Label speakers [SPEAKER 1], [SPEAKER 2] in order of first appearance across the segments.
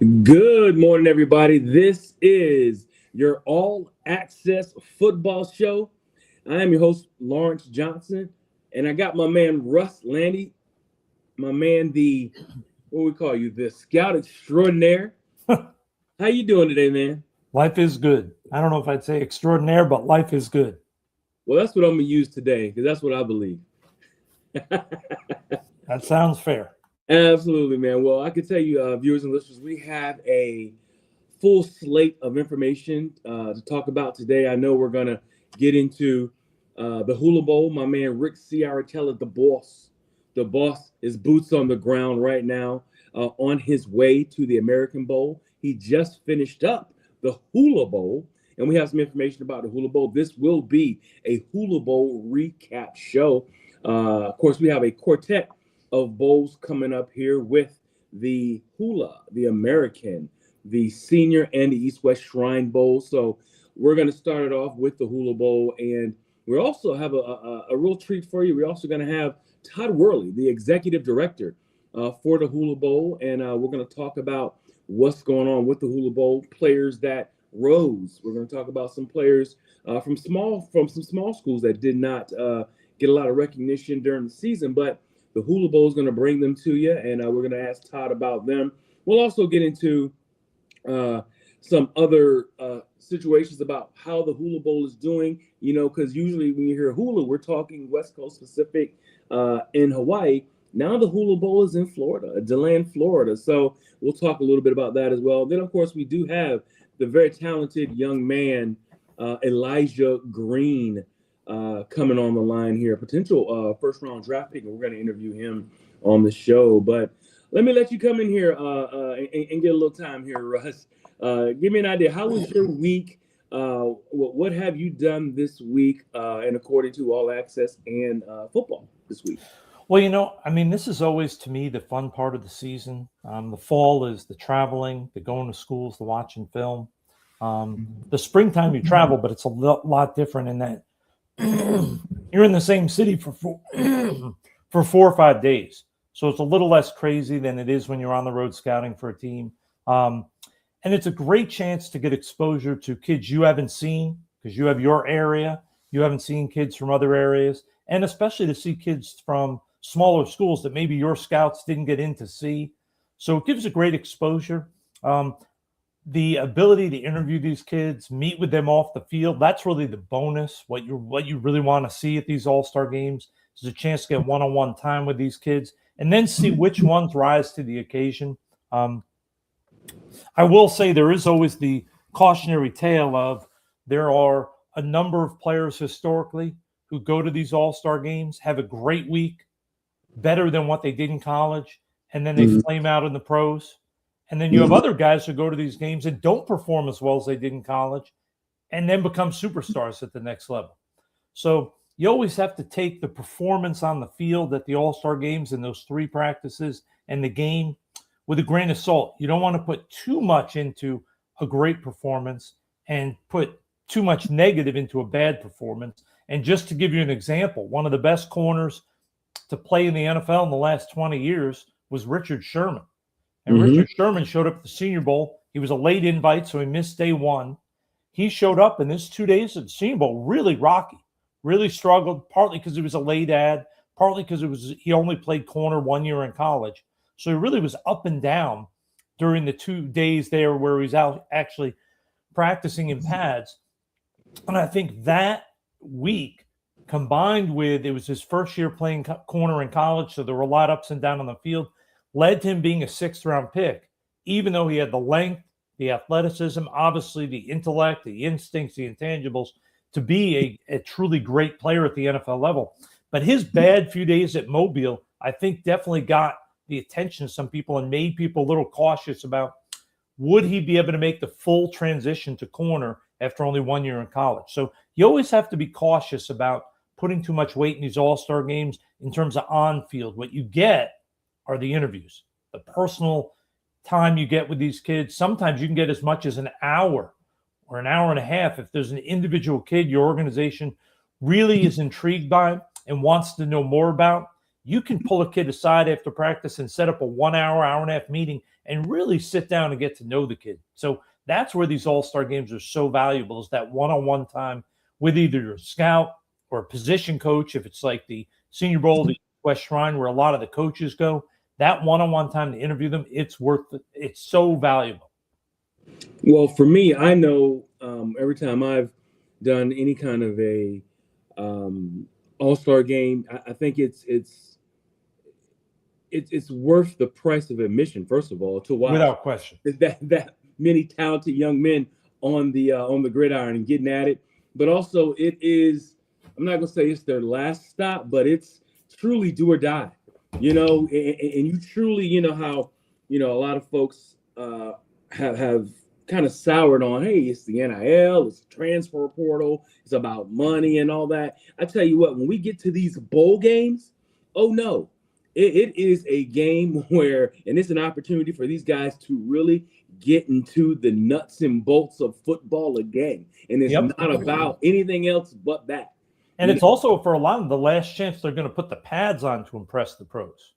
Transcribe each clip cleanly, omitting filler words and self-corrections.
[SPEAKER 1] Good morning, everybody. This is your all access football show. I am your host, Lawrence Johnson, and I got my man, Russ Lande, my man, what we call you, the scout extraordinaire. How you doing today, man?
[SPEAKER 2] Life is good. I don't know if I'd say extraordinaire, but life is good.
[SPEAKER 1] Well, that's what I'm going to use today because that's what I believe.
[SPEAKER 2] That sounds fair.
[SPEAKER 1] Absolutely, man. Well, I can tell you, viewers and listeners, we have a full slate of information to talk about today. I know we're going to get into the Hula Bowl. My man, Rick Ciaratella, the boss. The boss is boots on the ground right now on his way to the American Bowl. He just finished up the Hula Bowl, and we have some information about the Hula Bowl. This will be a Hula Bowl recap show. Of course, we have a quartet of bowls coming up here with the Hula, the American, the Senior, and the East-West Shrine Bowl. So we're going to start it off with the Hula Bowl, and we also have a real treat for you. We're also going to have Todd Worly, the executive director for the Hula Bowl, and we're going to talk about what's going on with the Hula Bowl, players that rose. We're going to talk about some players from some small schools that did not get a lot of recognition during the season, but the Hula Bowl is going to bring them to you, and we're going to ask Todd about them. We'll also get into some other situations about how the Hula Bowl is doing, because usually when you hear hula, we're talking West Coast Pacific in Hawaii. Now the Hula Bowl is in Florida, DeLand, Florida. So we'll talk a little bit about that as well. Then, of course, we do have the very talented young man, Elijah Green, coming on the line here, potential first-round draft pick, and we're going to interview him on the show. But let me let you come in here and get a little time here, Russ. Give me an idea. How was your week? What have you done this week, and according to All Access and football this week?
[SPEAKER 2] Well, this is always, to me, the fun part of the season. The fall is the traveling, the going to schools, the watching film. The springtime you travel, but it's a lot different in that you're in the same city for 4 or 5 days. So it's a little less crazy than it is when you're on the road scouting for a team. And it's a great chance to get exposure to kids you haven't seen because you have your area. You haven't seen kids from other areas, and especially to see kids from smaller schools that maybe your scouts didn't get in to see. So it gives a great exposure. The ability to interview these kids, meet with them off the field, that's really the bonus. What you really want to see at these all-star games is a chance to get one-on-one time with these kids and then see which ones rise to the occasion. I will say there is always the cautionary tale of there are a number of players historically who go to these all-star games, have a great week, better than what they did in college, and then they flame out in the pros. And then you have other guys who go to these games and don't perform as well as they did in college and then become superstars at the next level. So you always have to take the performance on the field at the all-star games and those 3 practices and the game with a grain of salt. You don't want to put too much into a great performance and put too much negative into a bad performance. And just to give you an example, one of the best corners to play in the NFL in the last 20 years was Richard Sherman. And Richard Sherman showed up at the Senior Bowl. He was a late invite, so he missed day 1. He showed up in his 2 days at the Senior Bowl really rocky, really struggled, partly because he was a late ad, partly because he only played corner 1 year in college. So he really was up and down during the 2 days there where he was out actually practicing in pads. And I think that week, combined with it was his first year playing corner in college, so there were a lot of ups and downs on the field, led to him being a 6th-round pick, even though he had the length, the athleticism, obviously the intellect, the instincts, the intangibles, to be a truly great player at the NFL level. But his bad few days at Mobile, I think, definitely got the attention of some people and made people a little cautious about would he be able to make the full transition to corner after only 1 year in college. So you always have to be cautious about putting too much weight in these all-star games in terms of on-field. What you get are the interviews, the personal time you get with these kids. Sometimes you can get as much as an hour or an hour and a half if there's an individual kid your organization really is intrigued by and wants to know more about. you can pull a kid aside after practice and set up a 1 hour, hour and a half meeting and really sit down and get to know the kid. So that's where these all-star games are so valuable, is that one-on-one time with either your scout or a position coach. If it's like the Senior Bowl, the West Shrine, where a lot of the coaches go, that one-on-one time to interview them, it's so valuable.
[SPEAKER 1] Well, for me, I know every time I've done any kind of a all-star game, I think it's worth the price of admission. First of all, to watch
[SPEAKER 2] Without question
[SPEAKER 1] that many talented young men on the gridiron and getting at it. But also, it is, I'm not gonna say it's their last stop, but it's truly do or die. You know, and you truly, you know how, you know, a lot of folks have kind of soured on, hey, it's the NIL, it's the transfer portal, it's about money and all that. I tell you what, when we get to these bowl games, oh no, it is a game where, and it's an opportunity for these guys to really get into the nuts and bolts of football again. And it's not about anything else but that.
[SPEAKER 2] And it's also, for a lot of them, the last chance they're going to put the pads on to impress the pros.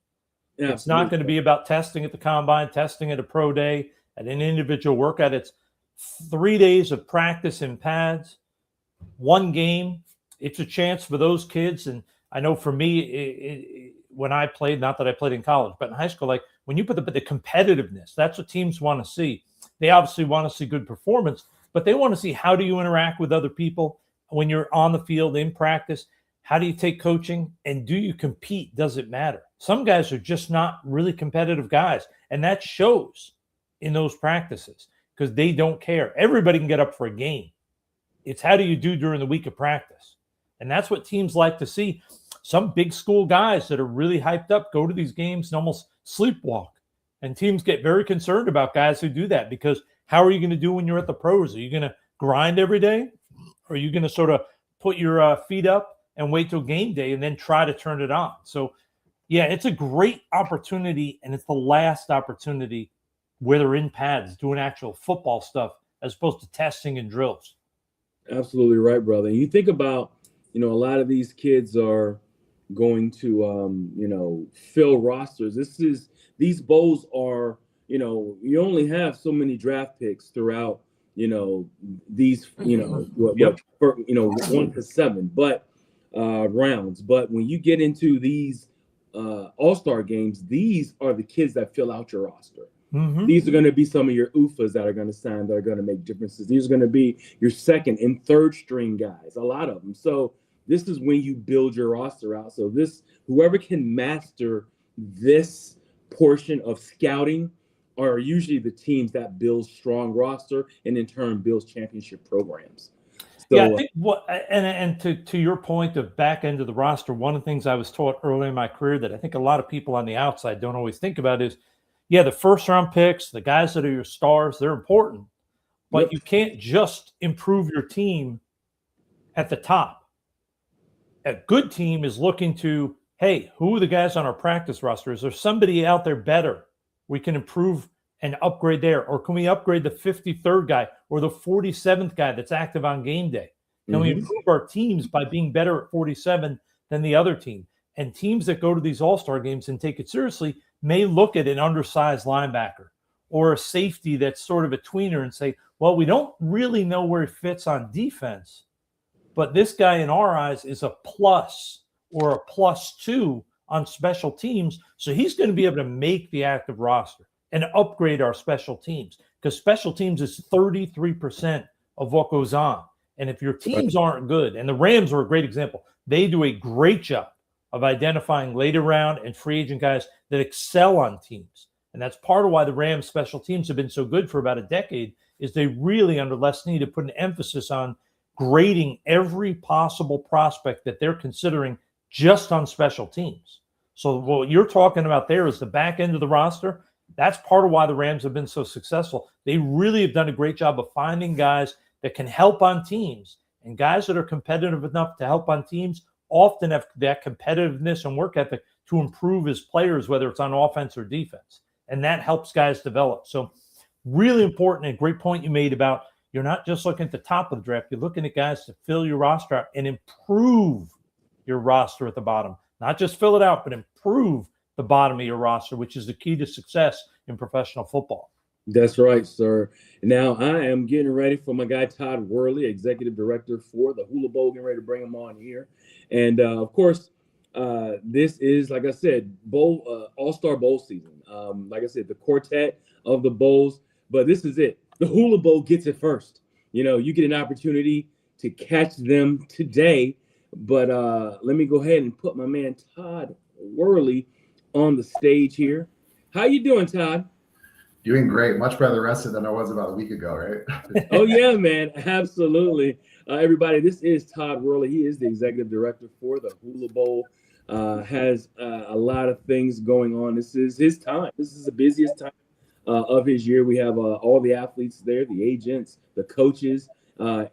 [SPEAKER 2] Yeah, it's not going to be about testing at the combine, testing at a pro day, at an individual workout. It's 3 days of practice in pads, one game. It's a chance for those kids. And I know for me, when I played, not that I played in college, but in high school, like when you put the competitiveness, that's what teams want to see. They obviously want to see good performance, but they want to see, how do you interact with other people when you're on the field in practice? How do you take coaching, and do you compete? Does it matter? Some guys are just not really competitive guys, and that shows in those practices because they don't care. Everybody can get up for a game. It's how do you do during the week of practice? And that's what teams like to see. Some big school guys that are really hyped up go to these games and almost sleepwalk. And teams get very concerned about guys who do that, because how are you going to do when you're at the pros? Are you going to grind every day? Or are you going to sort of put your feet up and wait till game day and then try to turn it on? So, yeah, it's a great opportunity, and it's the last opportunity where they're in pads doing actual football stuff as opposed to testing and drills.
[SPEAKER 1] Absolutely right, brother. And you think about, you know, a lot of these kids are going to, you know, fill rosters. These bowls are, you know, you only have so many draft picks throughout, you know, these, you know, 1 to 7, but rounds. But when you get into these all-star games, these are the kids that fill out your roster. Mm-hmm. These are going to be some of your UFAs that are going to sign, that are going to make differences. These are going to be your second and third string guys, a lot of them. So this is when you build your roster out. So whoever can master this portion of scouting are usually the teams that build strong roster and in turn builds championship programs. So,
[SPEAKER 2] yeah, I think to your point of back end of the roster, one of the things I was taught early in my career that I think a lot of people on the outside don't always think about is, yeah, the first round picks, the guys that are your stars, they're important, but you can't just improve your team at the top. A good team is looking to, hey, who are the guys on our practice roster? Is there somebody out there better we can improve and upgrade there? Or can we upgrade the 53rd guy or the 47th guy that's active on game day? Can we improve our teams by being better at 47 than the other team? And teams that go to these all-star games and take it seriously may look at an undersized linebacker or a safety that's sort of a tweener and say, well, we don't really know where he fits on defense, but this guy in our eyes is a plus or a +2 on special teams. So he's going to be able to make the active roster and upgrade our special teams, because special teams is 33% of what goes on. And if your teams aren't good, and the Rams are a great example, they do a great job of identifying later round and free agent guys that excel on teams. And that's part of why the Rams special teams have been so good for about a decade, is they really, under Les Snead, to put an emphasis on grading every possible prospect that they're considering just on special teams. So what you're talking about there is the back end of the roster. That's part of why the Rams have been so successful. They really have done a great job of finding guys that can help on teams, and guys that are competitive enough to help on teams often have that competitiveness and work ethic to improve as players, whether it's on offense or defense. And that helps guys develop. So really important, and great point you made about you're not just looking at the top of the draft. You're looking at guys to fill your roster out and improve your roster at the bottom. Not just fill it out, but improve improve the bottom of your roster, which is the key to success in professional football.
[SPEAKER 1] That's right, sir. Now I am getting ready for my guy Todd Worley, executive director for the Hula Bowl. Getting ready to bring him on here, and of course, this is, like I said, bowl All-Star Bowl season. Like I said, the quartet of the bowls, but this is it. The Hula Bowl gets it first. You get an opportunity to catch them today, but let me go ahead and put my man Todd Worley on the stage here. How you doing, Todd?
[SPEAKER 3] Doing great. Much better rested than I was about a week ago, right?
[SPEAKER 1] Oh, yeah, man. Absolutely. Everybody, this is Todd Worley. He is the executive director for the Hula Bowl. Has a lot of things going on. This is his time. This is the busiest time of his year. We have all the athletes there, the agents, the coaches,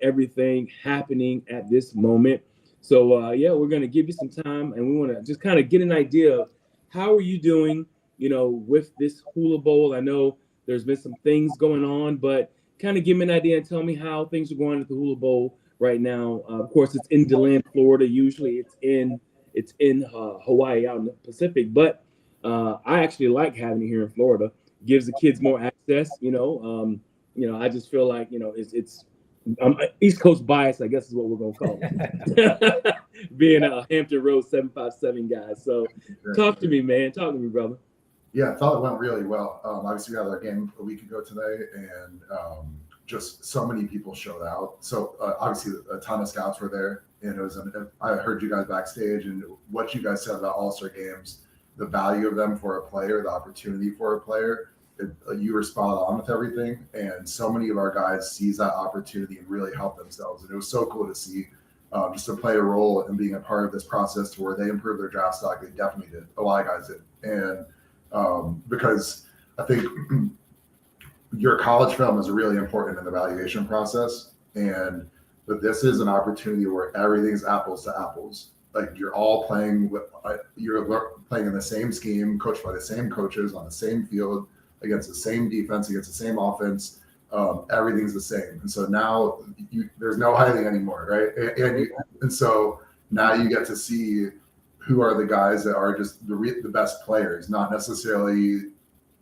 [SPEAKER 1] everything happening at this moment. So, yeah, we're going to give you some time, and we want to just kind of get an idea of how are you doing, with this Hula Bowl. I know there's been some things going on, but kind of give me an idea and tell me how things are going at the Hula Bowl right now. Of course, it's in DeLand, Florida. Usually it's in Hawaii, out in the Pacific, but I actually like having it here in Florida. Gives the kids more access. I just feel like it's East Coast bias, I guess is what we're gonna call it. Being a Hampton Road 757 guy. So talk to me, man. Talk to me, brother.
[SPEAKER 3] Yeah, I thought it went really well. Obviously, we had our game a week ago today, and just so many people showed out. So obviously, a ton of scouts were there, and I heard you guys backstage and what you guys said about All-Star games, the value of them for a player, the opportunity for a player. You were spot on with everything, and so many of our guys seize that opportunity and really help themselves. And it was so cool to see just to play a role and being a part of this process to where they improved their draft stock. They definitely did. A lot of guys did, and because I think your college film is really important in the evaluation process, but this is an opportunity where everything's apples to apples. Like you're all playing in the same scheme, coached by the same coaches on the same field, against the same defense, against the same offense. Everything's the same, and so now there's no hiding anymore, right? And so now you get to see who are the guys that are just the best players, not necessarily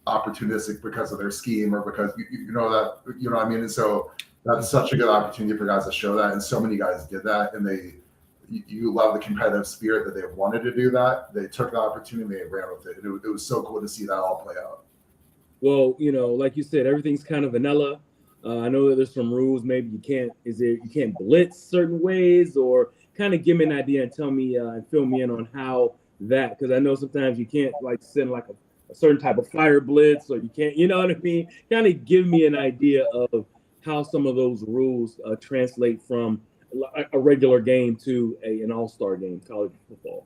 [SPEAKER 3] opportunistic because of their scheme or because you know what I mean. And so that's such a good opportunity for guys to show that, and so many guys did that, and you love the competitive spirit that they wanted to do that. They took the opportunity, they ran with it, and it was so cool to see that all play out.
[SPEAKER 1] Well, like you said, everything's kind of vanilla. I know that there's some rules. Maybe you can't blitz certain ways, or kind of give me an idea and tell me and fill me in on how that, because I know sometimes you can't like send like a certain type of fire blitz, or you can't, you know what I mean? Kind of give me an idea of how some of those rules translate from a regular game to an all-star game, college football.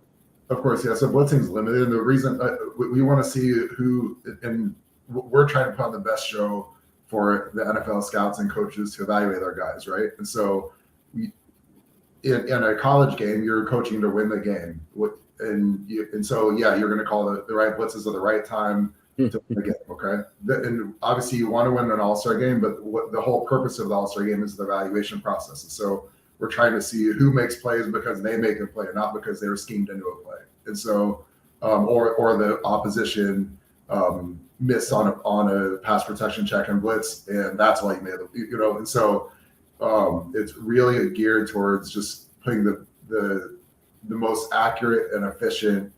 [SPEAKER 3] Of course, yeah. So blitzing's limited, and the reason we want to see who, and we're trying to put on the best show for the NFL scouts and coaches to evaluate our guys, right? And so in a college game, you're coaching to win the game. So you're going to call the right blitzes at the right time to win the game, okay? And obviously you want to win an all-star game, but the whole purpose of the all-star game is the evaluation process. And so we're trying to see who makes plays because they make a play, not because they were schemed into a play. And so, or the opposition missed on a pass protection check and blitz, and that's why you made it. And so it's really geared towards just putting the most accurate and efficient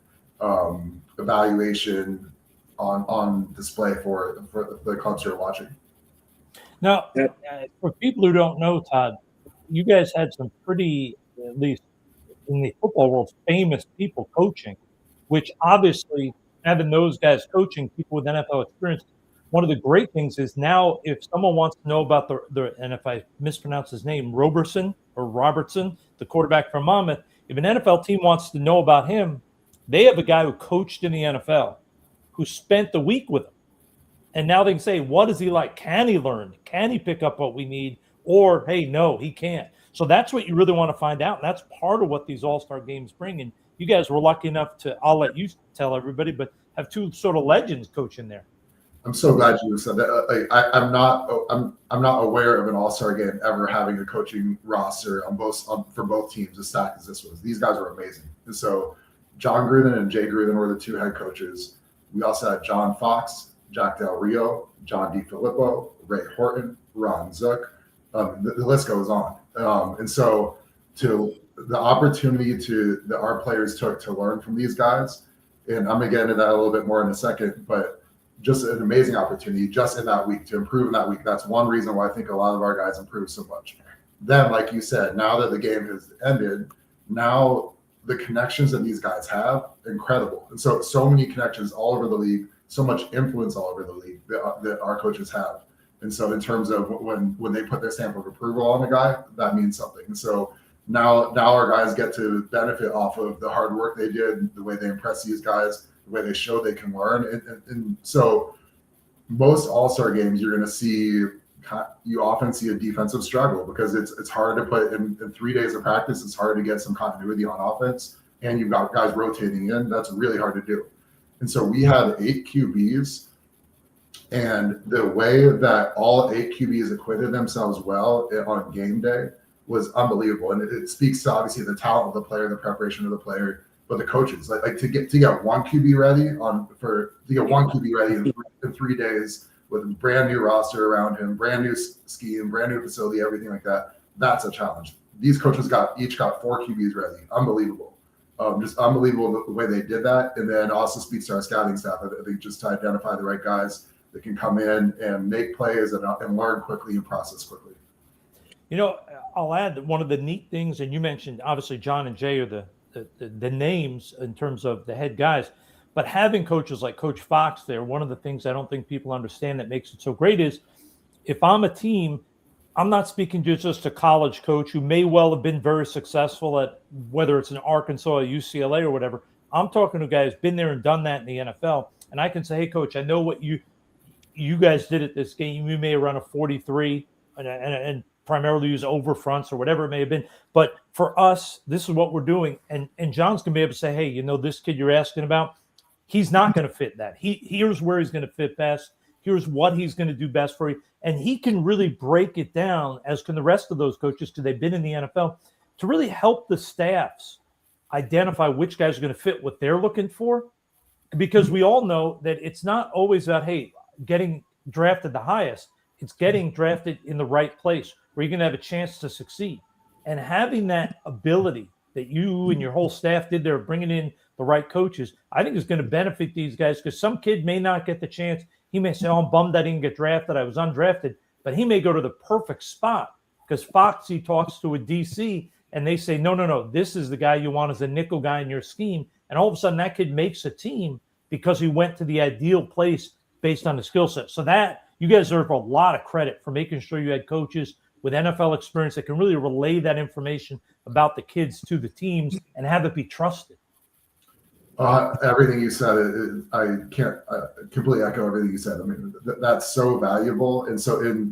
[SPEAKER 3] evaluation on display for the clubs you're watching.
[SPEAKER 2] Now, for people who don't know, Todd, you guys had some pretty, at least in the football world, famous people coaching, which obviously having those guys coaching people with NFL experience, one of the great things is now if someone wants to know about and if I mispronounce his name, Robertson, the quarterback from Monmouth, if an NFL team wants to know about him, they have a guy who coached in the NFL, who spent the week with him. And now they can say, what is he like? Can he learn? Can he pick up what we need? Or, hey, no, he can't. So that's what you really want to find out. And that's part of what these all-star games bring. And you guys were lucky enough to, I'll let you tell everybody, but have two sort of legends coaching there.
[SPEAKER 3] I'm so glad you said that. I'm not aware of an all-star game ever having a coaching roster for both teams as stacked as this was. These guys were amazing. And so John Gruden and Jay Gruden were the two head coaches. We also had John Fox, Jack Del Rio, John DiFilippo, Ray Horton, Ron Zook. The list goes on. And so to the opportunity that our players took to learn from these guys, and I'm going to get into that a little bit more in a second, but just an amazing opportunity just in that week to improve in that week. That's one reason why I think a lot of our guys improved so much. Then, like you said, now that the game has ended, now the connections that these guys have, incredible. And so many connections all over the league, so much influence all over the league that our coaches have. And so in terms of when they put their stamp of approval on a guy, that means something. And so now our guys get to benefit off of the hard work they did, the way they impress these guys, the way they show they can learn. And so most all-star games, you're going to see, you often see a defensive struggle because it's hard to put in 3 days of practice. It's hard to get some continuity on offense, and you've got guys rotating in. That's really hard to do. And so we had 8 QBs, and the way that all 8 QBs acquitted themselves well on game day was unbelievable. And it speaks to obviously the talent of the player, the preparation of the player, but the coaches like to get one QB ready in 3 days with a brand new roster around him, brand new scheme, brand new facility, everything like that. That's a challenge. These coaches each got 4 QBs ready. Unbelievable. Just unbelievable the way they did that. And then also speaks to our scouting staff. I think just to identify the right guys that can come in and make plays and learn quickly and process quickly.
[SPEAKER 2] You know, I'll add that one of the neat things, and you mentioned obviously John and Jay are the names in terms of the head guys, but having coaches like Coach Fox there, one of the things I don't think people understand that makes it so great is if I'm a team, I'm not speaking to just a college coach who may well have been very successful at whether it's in Arkansas or UCLA or whatever. I'm talking to a guy who's been there and done that in the NFL, and I can say, hey, coach, I know what you guys did at this game. You may have run a 43 and primarily use over fronts or whatever it may have been. But for us, this is what we're doing. And John's going to be able to say, hey, you know, this kid you're asking about, he's not going to fit that. Here's where he's going to fit best. Here's what he's going to do best for you. And he can really break it down, as can the rest of those coaches, because they've been in the NFL, to really help the staffs identify which guys are going to fit what they're looking for. Because we all know that it's not always about, hey, getting drafted the highest. It's getting drafted in the right place where you're going to have a chance to succeed. And having that ability that you and your whole staff did there, bringing in the right coaches, I think is going to benefit these guys, because some kid may not get the chance. He may say, oh, I'm bummed I didn't get drafted. I was undrafted. But he may go to the perfect spot because Foxy talks to a DC and they say, no, this is the guy you want as a nickel guy in your scheme. And all of a sudden that kid makes a team because he went to the ideal place based on the skill set. So that you guys deserve a lot of credit for making sure you had coaches with NFL experience that can really relay that information about the kids to the teams and have it be trusted.
[SPEAKER 3] Everything you said, I can't completely echo everything you said. I mean, that's so valuable. And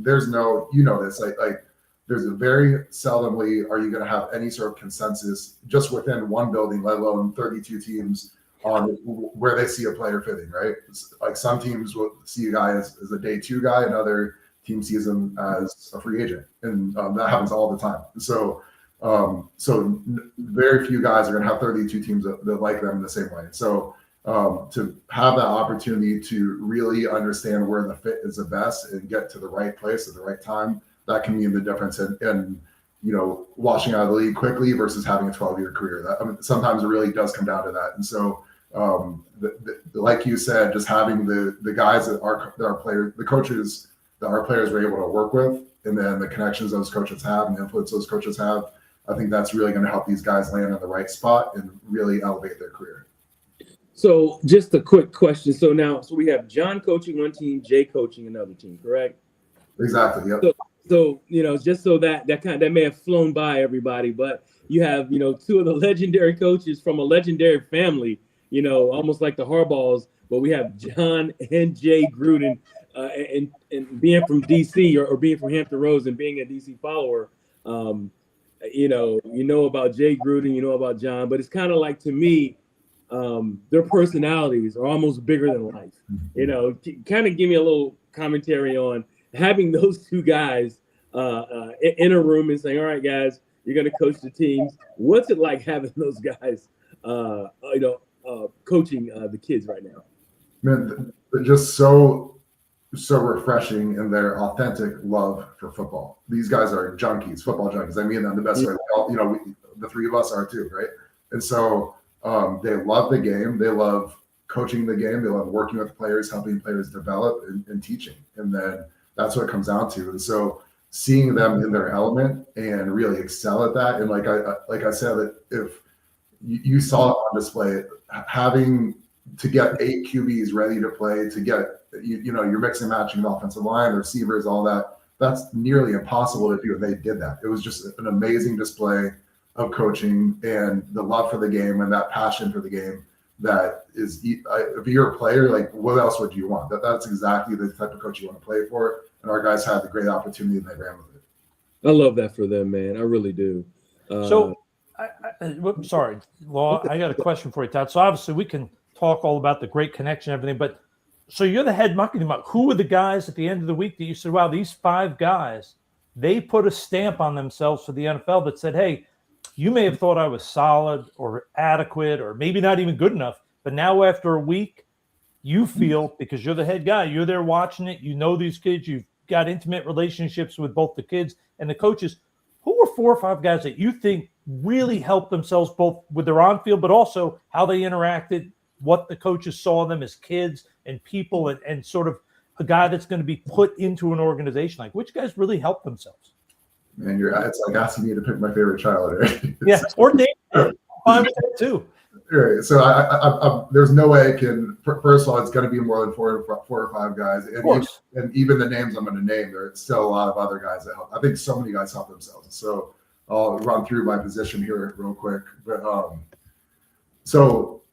[SPEAKER 3] there's no, you know this, like there's a very seldomly are you going to have any sort of consensus just within one building, let alone 32 teams on where they see a player fitting, right? Like some teams will see a guy as a day 2 guy, another team sees him as a free agent. And that happens all the time. So very few guys are going to have 32 teams that like them the same way. So to have that opportunity to really understand where the fit is the best and get to the right place at the right time, that can mean the difference in you know, washing out of the league quickly versus having a 12-year career. Sometimes it really does come down to that. And so like you said, just having the guys that our players, the coaches that our players were able to work with, and then the connections those coaches have and the influence those coaches have, I think that's really going to help these guys land in the right spot and really elevate their career.
[SPEAKER 1] So just a quick question. So we have John coaching one team, Jay coaching another team, correct?
[SPEAKER 3] Exactly. Yep.
[SPEAKER 1] So you know, just so that may have flown by everybody, but you have, you know, 2 of the legendary coaches from a legendary family, you know, almost like the Harbaughs, but we have John and Jay Gruden, and being from DC or being from Hampton Roads and being a DC follower, you know about Jay Gruden, you know about John, but it's kind of like, to me, their personalities are almost bigger than life. You know, kind of give me a little commentary on having those 2 guys in a room and saying, all right, guys, you're going to coach the teams. What's it like having those guys coaching the kids right now?
[SPEAKER 3] Man, they're just so refreshing in their authentic love for football. These guys are junkies, football junkies. I mean that in the best way. The three of us are too, right? And so they love the game. They love coaching the game. They love working with players, helping players develop, and teaching. And then that's what it comes down to. And so seeing them in their element and really excel at that. And like I said, that if you saw it on display, having to get 8 QBs ready to play, to get you're mixing and matching the offensive line, the receivers, all that. That's nearly impossible to do. They did that. It was just an amazing display of coaching and the love for the game and that passion for the game. That is, if you're a player, like what else would you want? That's exactly the type of coach you want to play for. And our guys had the great opportunity and they ran with it.
[SPEAKER 1] I love that for them, man. I really do.
[SPEAKER 2] Sorry, Law. I got a question for you, Todd. So obviously we can talk all about the great connection and everything, but so you're the head marketing. Who are the guys at the end of the week that you said, wow, these 5 guys, they put a stamp on themselves for the NFL that said, hey, you may have thought I was solid or adequate or maybe not even good enough, but now after a week, you feel, because you're the head guy, you're there watching it, you know these kids, you've got intimate relationships with both the kids and the coaches. Who were 4 or 5 guys that you think really helped themselves both with their on-field, but also how they interacted, what the coaches saw them as kids and people, and sort of a guy that's going to be put into an organization? Like, which guys really helped themselves?
[SPEAKER 3] Man, it's like asking me to pick my favorite child, right?
[SPEAKER 2] Yeah, or Dave. Fine with that too.
[SPEAKER 3] Right. So I there's no way I can. First of all, it's going to be more than 4 or 5 guys, and even the names I'm going to name, there's still a lot of other guys that help. I think so many guys help themselves. So I'll run through my position here real quick. But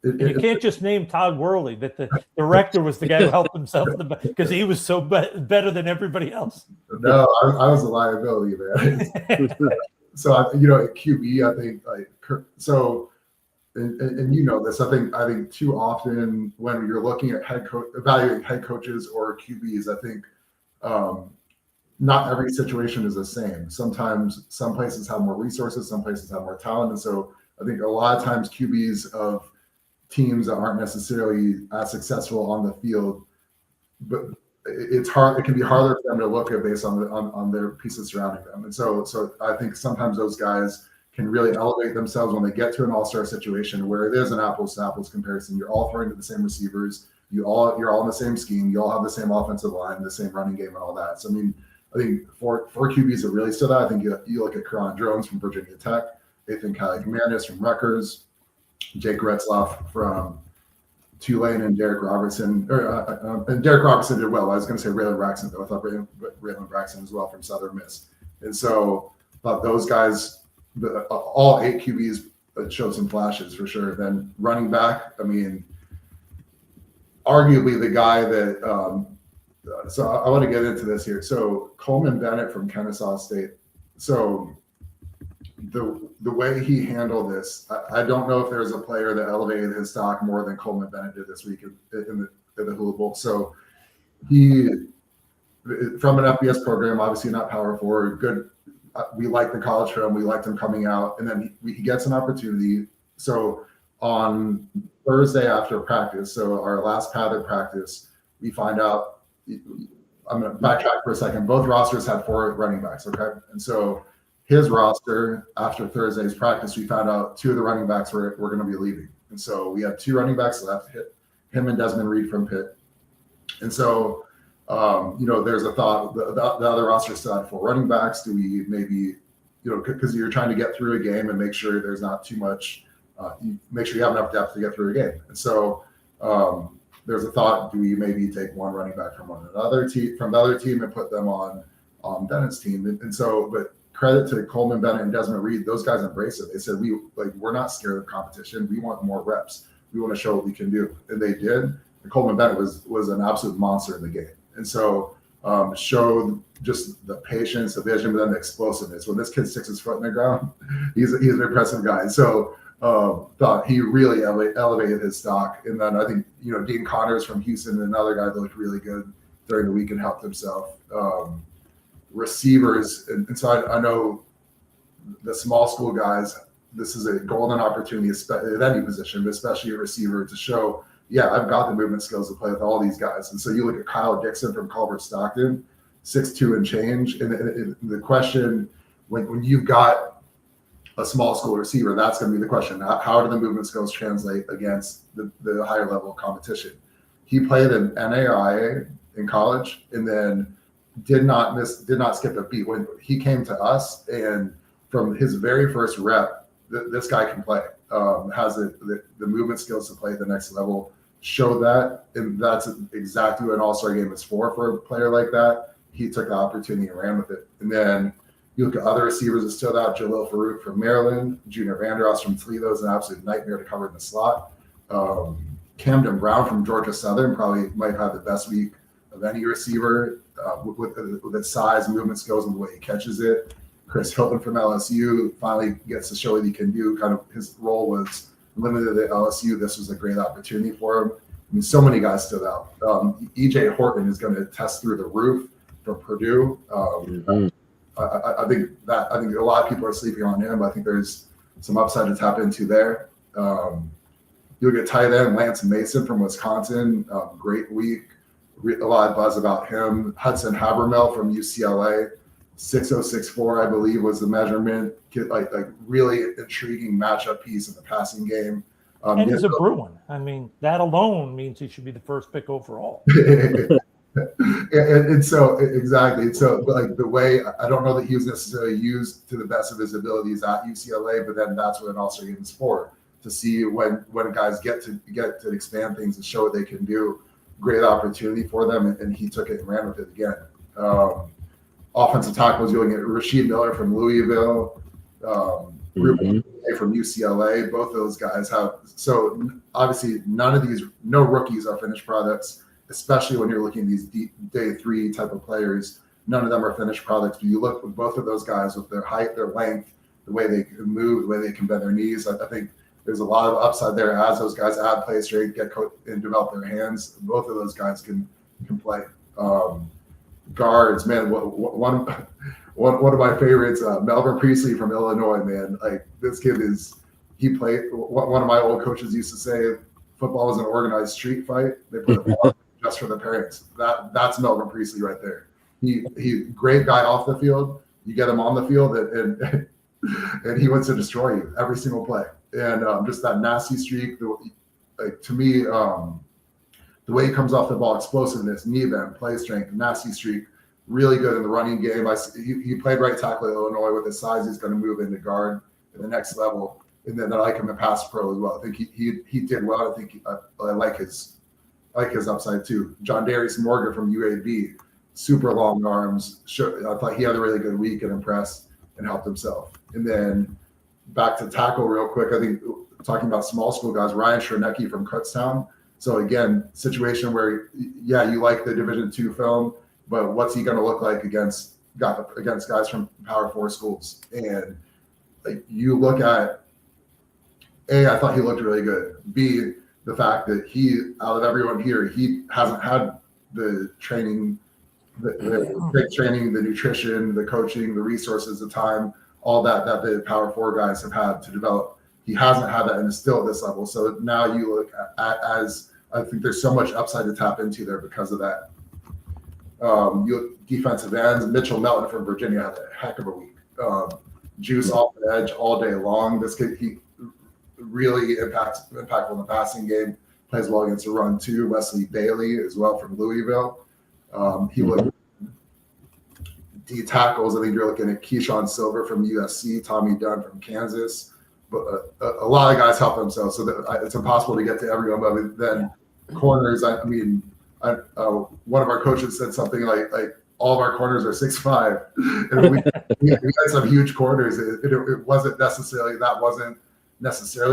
[SPEAKER 3] you
[SPEAKER 2] can't just name Todd Worley, that the director was the guy who helped himself because he was so better than everybody else.
[SPEAKER 3] No, I was a liability, man. So at QB, I think and you know this. I think too often when you're looking at evaluating head coaches or QBs, I think not every situation is the same. Sometimes some places have more resources, some places have more talent, and so I think a lot of times QBs of teams that aren't necessarily as successful on the field, but it's hard. It can be harder for them to look at based on their pieces surrounding them. And so I think sometimes those guys can really elevate themselves when they get to an all-star situation where it is an apples to apples comparison. You're all throwing to the same receivers. You're all in the same scheme. You all have the same offensive line, the same running game, and all that. So I think for QBs that really stood out, I think you look at Karan Jones from Virginia Tech, Ethan Kaliakmanis from Rutgers, Jake Retzloff from Tulane, and Derek Robertson. And Derek Robertson did well. I was going to say Raylan Braxton, though. I thought Raylan Braxton as well from Southern Miss. And so I thought those guys, all 8 QBs showed some flashes for sure. Then running back, arguably the guy that so I want to get into this here. So Coleman Bennett from Kennesaw State. So the way he handled this, I don't know if there's a player that elevated his stock more than Coleman Bennett did this week in the Hula Bowl. So he, from an FBS program, obviously not Power 4, good. We like the college film. We liked him coming out, and then he gets an opportunity. So on Thursday after practice, so our last padded practice, we find out. I'm going to backtrack for a second. Both rosters had 4 running backs, okay? And so his roster, after Thursday's practice, we found out 2 of the running backs were going to be leaving. And so we had 2 running backs left, him and Desmond Reed from Pitt. And so, there's a thought, the other roster still had 4 running backs. Do we maybe, because you're trying to get through a game and make sure there's not too much, make sure you have enough depth to get through a game. And so there's a thought, do we maybe take one running back from the other team and put them on Bennett's team? And so, but credit to Coleman Bennett and Desmond Reed, those guys embraced it. They said, we're not scared of competition. We want more reps. We want to show what we can do. And they did. And Coleman Bennett was an absolute monster in the game. And so showed just the patience, the vision, but then the explosiveness. When this kid sticks his foot in the ground, he's an impressive guy. So thought he really elevated his stock. And then I think, Dean Connors from Houston, another guy that looked really good during the week and helped himself. Receivers. And so I know the small school guys this is a golden opportunity at any position, but especially a receiver, to show, yeah, I've got the movement skills to play with all these guys. And so you look at Kyle Dixon from Culver Stockton, 6'2" and change. And the question, when you've got a small school receiver, that's going to be the question. How do the movement skills translate against the higher level competition? He played in NAIA in college, and then did not skip a beat when he came to us. And from his very first rep, this guy can play, has the movement skills to play at the next level, show that. And that's exactly what an all-star game is for a player like that. He took the opportunity and ran with it. And then you look at other receivers that stood out. Jalil Farouk from Maryland, Junior Vanderos from Toledo is an absolute nightmare to cover in the slot. Camden Brown from Georgia Southern probably might have the best week of any receiver, with its size, movement skills, and the way he catches it. Chris Hilton from LSU finally gets to show what he can do. Kind of his role was limited at LSU. This was a great opportunity for him. I mean, so many guys stood out. EJ Horton is going to test through the roof from Purdue. I think a lot of people are sleeping on him, but I think there's some upside to tap into there. You'll get tight end Lance Mason from Wisconsin. Great week. A lot of buzz about him. Hudson Habermel from UCLA, 6'0", 6'4", I believe was the measurement. Like really intriguing matchup piece in the passing game.
[SPEAKER 2] And he's a Bruin. I mean, that alone means he should be the first pick overall.
[SPEAKER 3] and so exactly. So like the way, I don't know that he was necessarily used to the best of his abilities at UCLA, but then that's what an all-star game is for, to see when guys get to expand things and show what they can do. Great opportunity for them, and he took it and ran with it again. Offensive tackles, you're looking at Rasheed Miller from Louisville, Ruben from UCLA. Both of those guys have, so obviously no rookies are finished products, especially when you're looking at these day three type of players. None of them are finished products, but you look with both of those guys with their height, their length, the way they can move, the way they can bend their knees. I think there's a lot of upside there as those guys add play strength, get and develop their hands. Both of those guys can play. Guards, man, one of my favorites, Melvin Priestley from Illinois, man. Like this kid he played. One of my old coaches used to say, football is an organized street fight. They put a ball just for the parents. That's Melvin Priestley right there. He great guy off the field. You get him on the field and he wants to destroy you every single play. And just that nasty streak, to me, the way he comes off the ball, explosiveness, knee bend, play strength, nasty streak, really good in the running game. He played right tackle at Illinois. With his size, he's going to move into guard at the next level. And then I like him in pass pro as well. I think he did well. I think I like his upside too. John Darius Morgan from UAB, super long arms. I thought he had a really good week and impressed and helped himself. And then back to tackle real quick. I think talking about small school guys, Ryan Chernecki from Kutztown. So again, situation where, yeah, you like the Division II film, but what's he going to look like against guys from Power 4 schools? And like you look at, A, I thought he looked really good. B, the fact that he, out of everyone here, he hasn't had the training, the training, the nutrition, the coaching, the resources, the time, all that the Power 4 guys have had to develop. He hasn't had that and is still at this level. So now you look at as I think there's so much upside to tap into there because of that. Defensive ends, Mitchell Melton from Virginia had a heck of a week. Juice off the edge all day long. This kid, he really impactful in the passing game. Plays well against the run too. Wesley Bailey as well from Louisville. He looked D tackles. I think you're looking at Keyshawn Silver from USC, Tommy Dunn from Kansas. But a lot of guys help themselves, so that it's impossible to get to everyone. But then corners, I mean, one of our coaches said something like all of our corners are 6'5", and we had some huge corners. It wasn't necessarily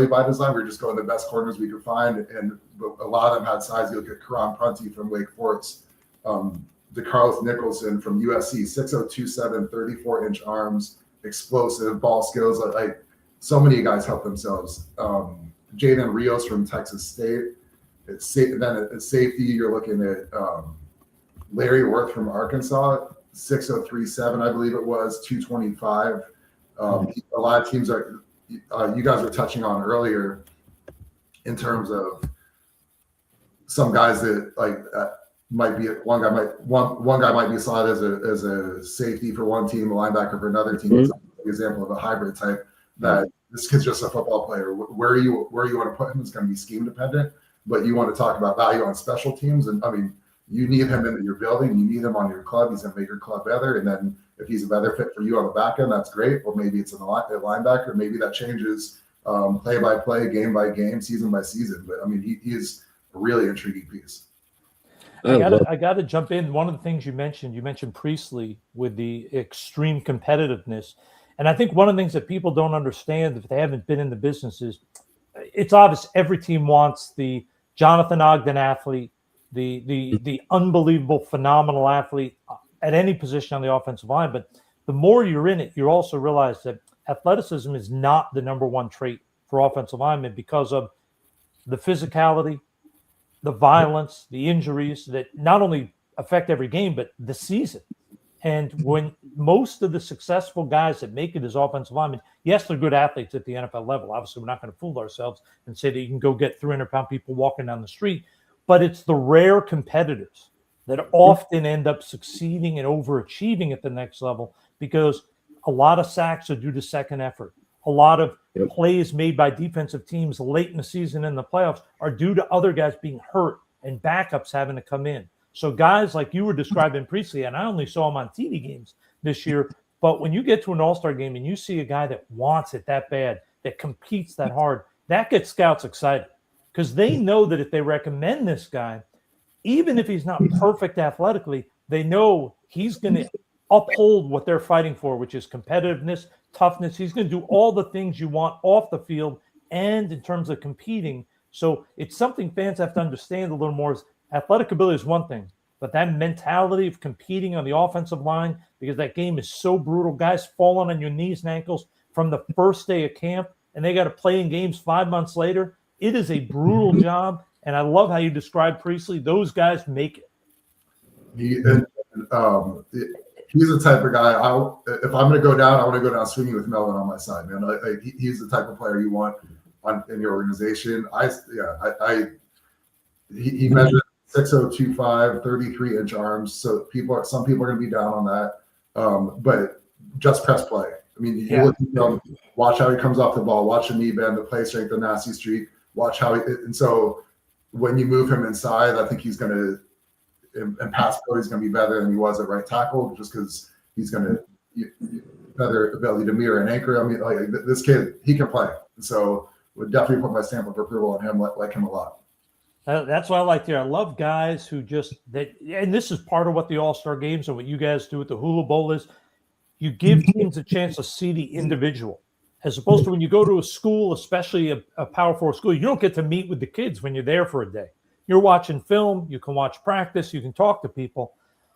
[SPEAKER 3] by design. We were just going the best corners we could find, and a lot of them had size. You look at Karan Prunty from Wake Forest, DeCarlos Nicholson from USC, 6'0", 2'7", 34-inch arms, explosive ball skills. Like so many guys help themselves. Jaden Rios from Texas State. Then at safety, you're looking at Larry Worth from Arkansas, 6'0", 3'7", I believe it was, 225. A lot of teams you guys were touching on earlier in terms of some guys that might be one guy might be slotted as a safety for one team, a linebacker for another team.
[SPEAKER 1] Mm-hmm.
[SPEAKER 3] It's an example of a hybrid type that this kid's just a football player. Where you want to put him is going to be scheme dependent, but you want to talk about value on special teams. And I mean, you need him in your building, you need him on your club. He's going to make your club better. And then if he's a better fit for you on the back end, that's great. Or maybe it's a linebacker. Maybe that changes play by play, game by game, season by season. But I mean, he is a really intriguing piece.
[SPEAKER 2] I got to jump in. One of the things you mentioned Priestley with the extreme competitiveness. And I think one of the things that people don't understand if they haven't been in the business is it's obvious every team wants the Jonathan Ogden athlete, the unbelievable, phenomenal athlete at any position on the offensive line. But the more you're in it, you also realize that athleticism is not the number one trait for offensive linemen because of the physicality, the violence, the injuries that not only affect every game, but the season. And when most of the successful guys that make it as offensive linemen, yes, they're good athletes at the NFL level. Obviously, we're not going to fool ourselves and say that you can go get 300-pound people walking down the street. But it's the rare competitors that often end up succeeding and overachieving at the next level because a lot of sacks are due to second effort. A lot of plays made by defensive teams late in the season in the playoffs are due to other guys being hurt and backups having to come in. So guys like you were describing Priestley, and I only saw him on TV games this year, but when you get to an all-star game and you see a guy that wants it that bad, that competes that hard, that gets scouts excited because they know that if they recommend this guy, even if he's not perfect athletically, they know he's going to uphold what they're fighting for, which is competitiveness, toughness. He's going to do all the things you want off the field and in terms of competing. So it's something fans have to understand a little more. Athletic ability is one thing, but that mentality of competing on the offensive line, because that game is so brutal, guys falling on your knees and ankles from the first day of camp, and they got to play in games 5 months later. It is a brutal job, and I love how you describe Priestley. Those guys make it.
[SPEAKER 3] He's the type of guy. If I'm going to go down, I want to go down swinging with Melvin on my side, man. He's the type of player you want in your organization. He measured 6'0", 33-inch arms. So some people are going to be down on that. But just press play. I mean, you look at him, watch how he comes off the ball, watch the knee bend, the play strength, the nasty streak, watch how and so when you move him inside, I think he's going to, in pass pro, he's going to be better than he was at right tackle just because he's going to better ability to mirror and anchor. I mean, this kid, he can play. So would definitely put my stamp of approval on him, like him a lot.
[SPEAKER 2] That's what I like to hear. I love guys who and this is part of what the All-Star games and what you guys do at the Hula Bowl is, you give teams a chance to see the individual, as opposed to when you go to a school, especially a Power 4 school, you don't get to meet with the kids when you're there for a day. You're watching film, you can watch practice, you can talk to people.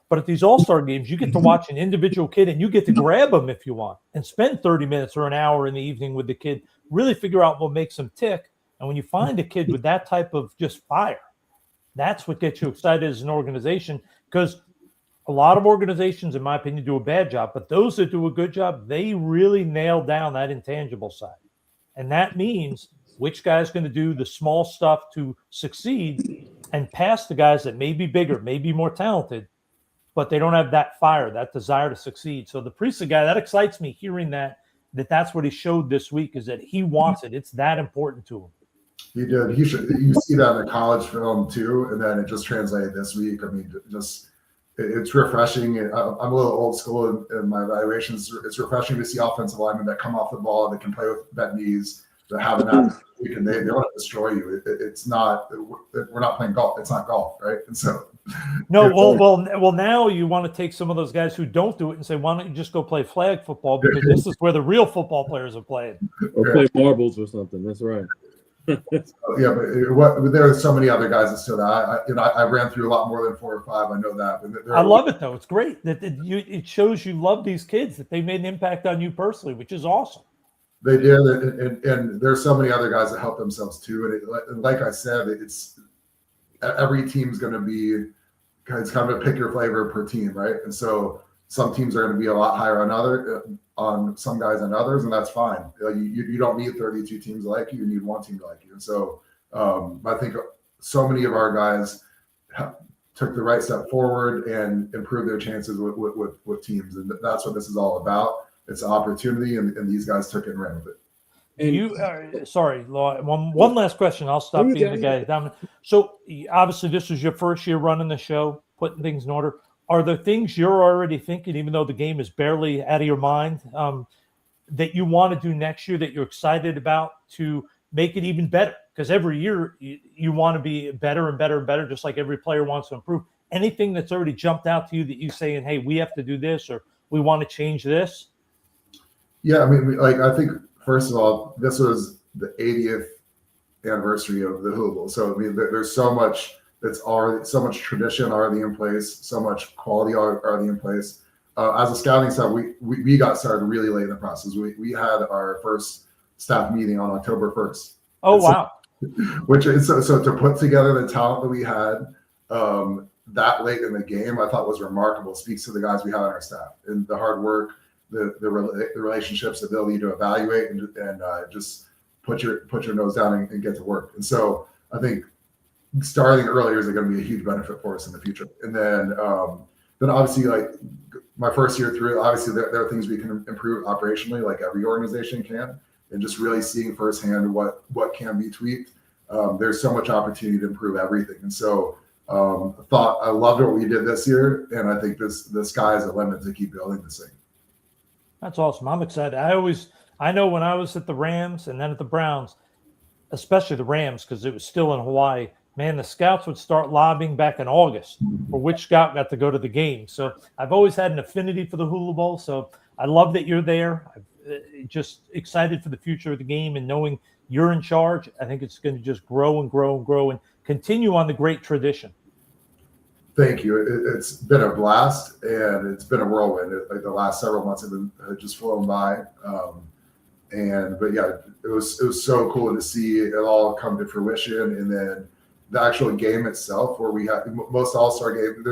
[SPEAKER 2] But at these All-Star games, you get to watch an individual kid and you get to grab them if you want and spend 30 minutes or an hour in the evening with the kid, really figure out what makes them tick. And when you find a kid with that type of just fire, that's what gets you excited as an organization, because a lot of organizations, in my opinion, do a bad job. But those that do a good job, they really nail down that intangible side. And that means which guy's going to do the small stuff to succeed and pass the guys that may be bigger, may be more talented, but they don't have that fire, that desire to succeed. So the Priestley guy, that excites me hearing that's what he showed this week, is that he wants it. It's that important to him.
[SPEAKER 3] He did. You see that in the college film too, and then it just translated this week. I mean, it's refreshing. I'm a little old school in my evaluations. It's refreshing to see offensive linemen that come off the ball, that can play with bent knees, that have an athlete, and they want to destroy you. It's not. We're not playing golf. It's not golf, right? And so.
[SPEAKER 2] No, well. Now you want to take some of those guys who don't do it and say, why don't you just go play flag football, because this is where the real football players are playing.
[SPEAKER 1] Or play marbles or something. That's right.
[SPEAKER 3] But there are so many other guys that stood out. I ran through a lot more than 4 or 5. I know that. But
[SPEAKER 2] I love it though. It's great that it shows you love these kids, that they made an impact on you personally, which is awesome.
[SPEAKER 3] They did, and there's so many other guys that help themselves too. And like I said, it's every team's going to be, it's kind of a pick your flavor per team, right? And so some teams are going to be a lot higher on other. on some guys and others, and that's fine. You don't need 32 teams like you. You need one team like you. And so I think so many of our guys took the right step forward and improved their chances with teams, and that's what this is all about. It's an opportunity, and these guys took it and ran with it.
[SPEAKER 2] And you, sorry, one last question. I'll stop being the guy down. So obviously, this was your first year running the show, putting things in order. Are there things you're already thinking, even though the game is barely out of your mind, that you want to do next year that you're excited about to make it even better? Because every year you want to be better and better and better, just like every player wants to improve. Anything that's already jumped out to you that you saying, hey, we have to do this, or we want to change this?
[SPEAKER 3] Yeah, I mean, I think, first of all, this was the 80th anniversary of the Hula Bowl. So, I mean, there's so much so much tradition already in place, so much quality already in place. As a scouting staff, we got started really late in the process. We had our first staff meeting on October 1st.
[SPEAKER 2] Oh, wow.
[SPEAKER 3] Which is so to put together the talent that we had that late in the game, I thought was remarkable. Speaks to the guys we have on our staff and the hard work, the relationships, the ability to evaluate and just put your nose down and get to work. And so I think starting earlier is going to be a huge benefit for us in the future. And then obviously, like my first year through, obviously there are things we can improve operationally, like every organization can, and just really seeing firsthand what can be tweaked. There's so much opportunity to improve everything. And so I loved what we did this year, and I think the sky is the limit to keep building this thing.
[SPEAKER 2] That's awesome. I'm excited. I know when I was at the Rams and then at the Browns, especially the Rams, because it was still in Hawaii, man, the scouts would start lobbying back in August for which scout got to go to the game. So I've always had an affinity for the Hula Bowl. So I love that you're there. I'm just excited for the future of the game, and knowing you're in charge, I think it's going to just grow and grow and grow and continue on the great tradition.
[SPEAKER 3] Thank you. It's been a blast, and it's been a whirlwind. Like the last several months have just flown by. But yeah, it was so cool to see it all come to fruition. And then the actual game itself, where we have most All-Star game,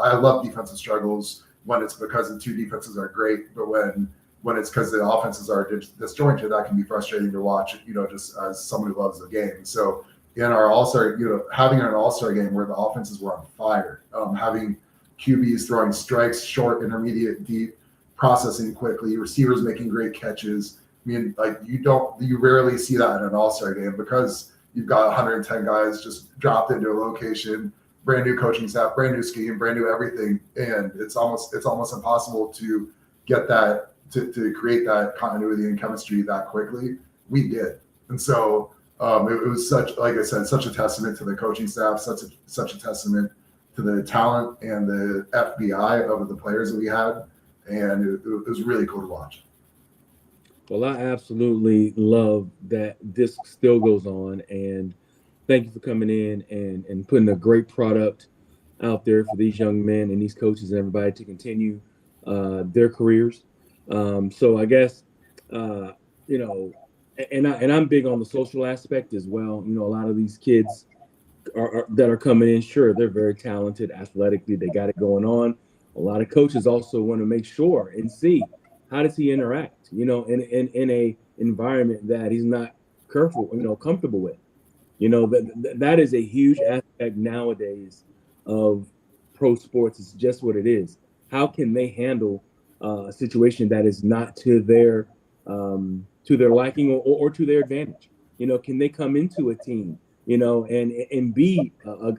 [SPEAKER 3] I love defensive struggles when it's because the two defenses are great, but when it's because the offenses are disjointed, that can be frustrating to watch, just as someone who loves the game. So in our All-Star, having an All-Star game where the offenses were on fire, having QBs throwing strikes, short, intermediate, deep, processing quickly, receivers making great catches. I mean, like you rarely see that in an All-Star game because you've got 110 guys just dropped into a location, brand new coaching staff, brand new scheme, brand new everything, and it's almost impossible to get that to create that continuity and chemistry that quickly. We did, and so it was like I said, such a testament to the coaching staff, such a testament to the talent and the FBI of the players that we had, and it was really cool to watch.
[SPEAKER 1] Well, I absolutely love that this still goes on, and thank you for coming in and putting a great product out there for these young men and these coaches and everybody to continue their careers. So I guess, and I'm big on the social aspect as well. A lot of these kids that are coming in, sure, they're very talented athletically. They got it going on. A lot of coaches also want to make sure and see, how does he interact, in a environment that he's not comfortable with? That is a huge aspect nowadays of pro sports. It's just what it is. How can they handle a situation that is not to their liking or to their advantage? Can they come into a team, and be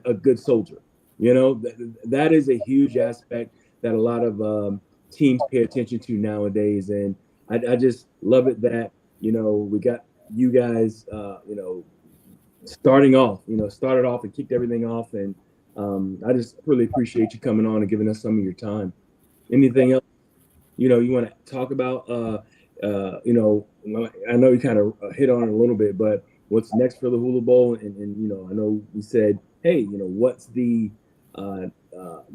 [SPEAKER 1] a good soldier? That is a huge aspect that a lot of teams pay attention to nowadays, and I just love it that we got you guys started off and kicked everything off, and I just really appreciate you coming on and giving us some of your time. Anything else you want to talk about? I know you kind of hit on it a little bit, but what's next for the Hula Bowl? And I know we said, hey, what's the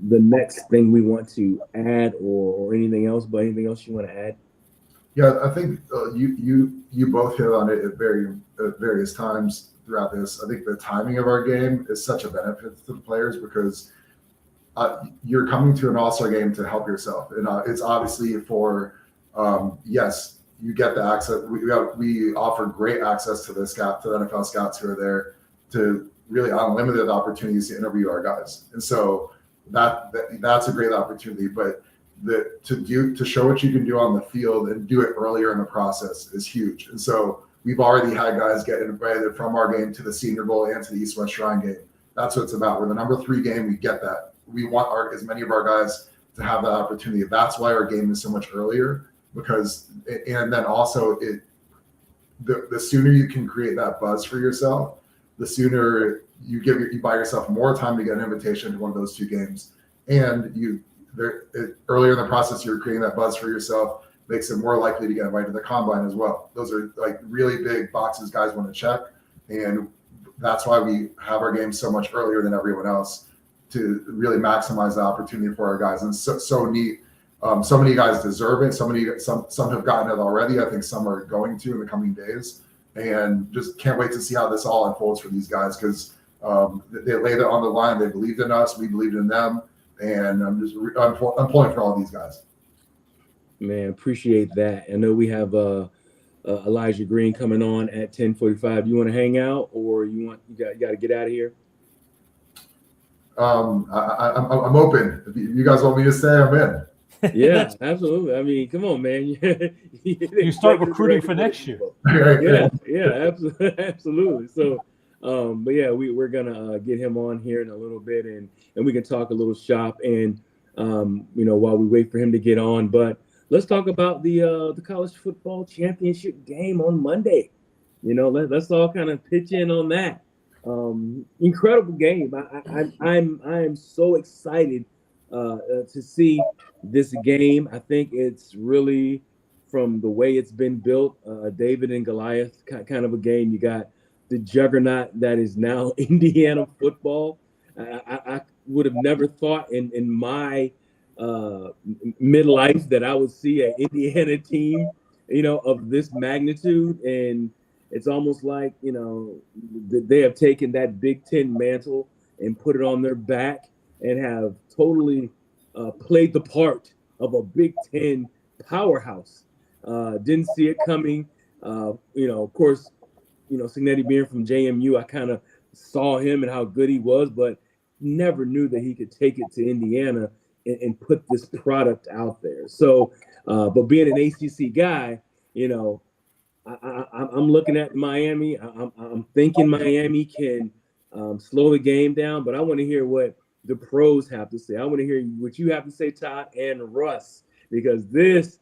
[SPEAKER 1] next thing we want to add or anything else, but anything else you want to add?
[SPEAKER 3] Yeah, I think you both hit on it at various times throughout this. I think the timing of our game is such a benefit to the players because you're coming to an All-Star game to help yourself. And it's obviously for yes, you get the access. We offer great access to the NFL scouts who are there to really unlimited opportunities to interview our guys. And so that's a great opportunity. But to show what you can do on the field and do it earlier in the process is huge. And so we've already had guys get invited from our game to the Senior Bowl and to the East-West Shrine game. That's what it's about. We're the number 3 game. We get that. We want as many of our guys to have that opportunity. That's why our game is so much earlier, and then also the sooner you can create that buzz for yourself, the sooner you buy yourself more time to get an invitation to one of those 2 games. And earlier in the process, you're creating that buzz for yourself, makes it more likely to get invited to the combine as well. Those are like really big boxes guys want to check. And that's why we have our game so much earlier than everyone else, to really maximize the opportunity for our guys. And so neat. So many guys deserve it. Some have gotten it already. I think some are going to in the coming days, and just can't wait to see how this all unfolds for these guys, because they laid it on the line. They believed in us. We believed in them. And I'm pulling for all these guys.
[SPEAKER 1] Man, appreciate that. I know we have Elijah Green coming on at 10:45. You want to hang out, or you got to get out of here?
[SPEAKER 3] I'm open. If you guys want me to stay, I'm in.
[SPEAKER 1] Yeah, absolutely. I mean, come on, man.
[SPEAKER 2] You start recruiting for next year.
[SPEAKER 1] Yeah, absolutely. So, but yeah, we're gonna get him on here in a little bit, and we can talk a little shop, and while we wait for him to get on. But let's talk about the college football championship game on Monday. Let's all kind of pitch in on that. Incredible game. I am so excited to see this game. I think it's really, from the way it's been built, David and Goliath kind of a game. You got the juggernaut that is now Indiana football. I would have never thought in my midlife that I would see an Indiana team, of this magnitude. And it's almost like, they have taken that Big Ten mantle and put it on their back and have totally played the part of a Big Ten powerhouse. Didn't see it coming. Of course, Signetti being from JMU, I kind of saw him and how good he was, but never knew that he could take it to Indiana and put this product out there. So, but being an ACC guy, I'm looking at Miami. I'm thinking Miami can slow the game down, but I want to hear what the pros have to say. I want to hear what you have to say, Todd and Russ, because this,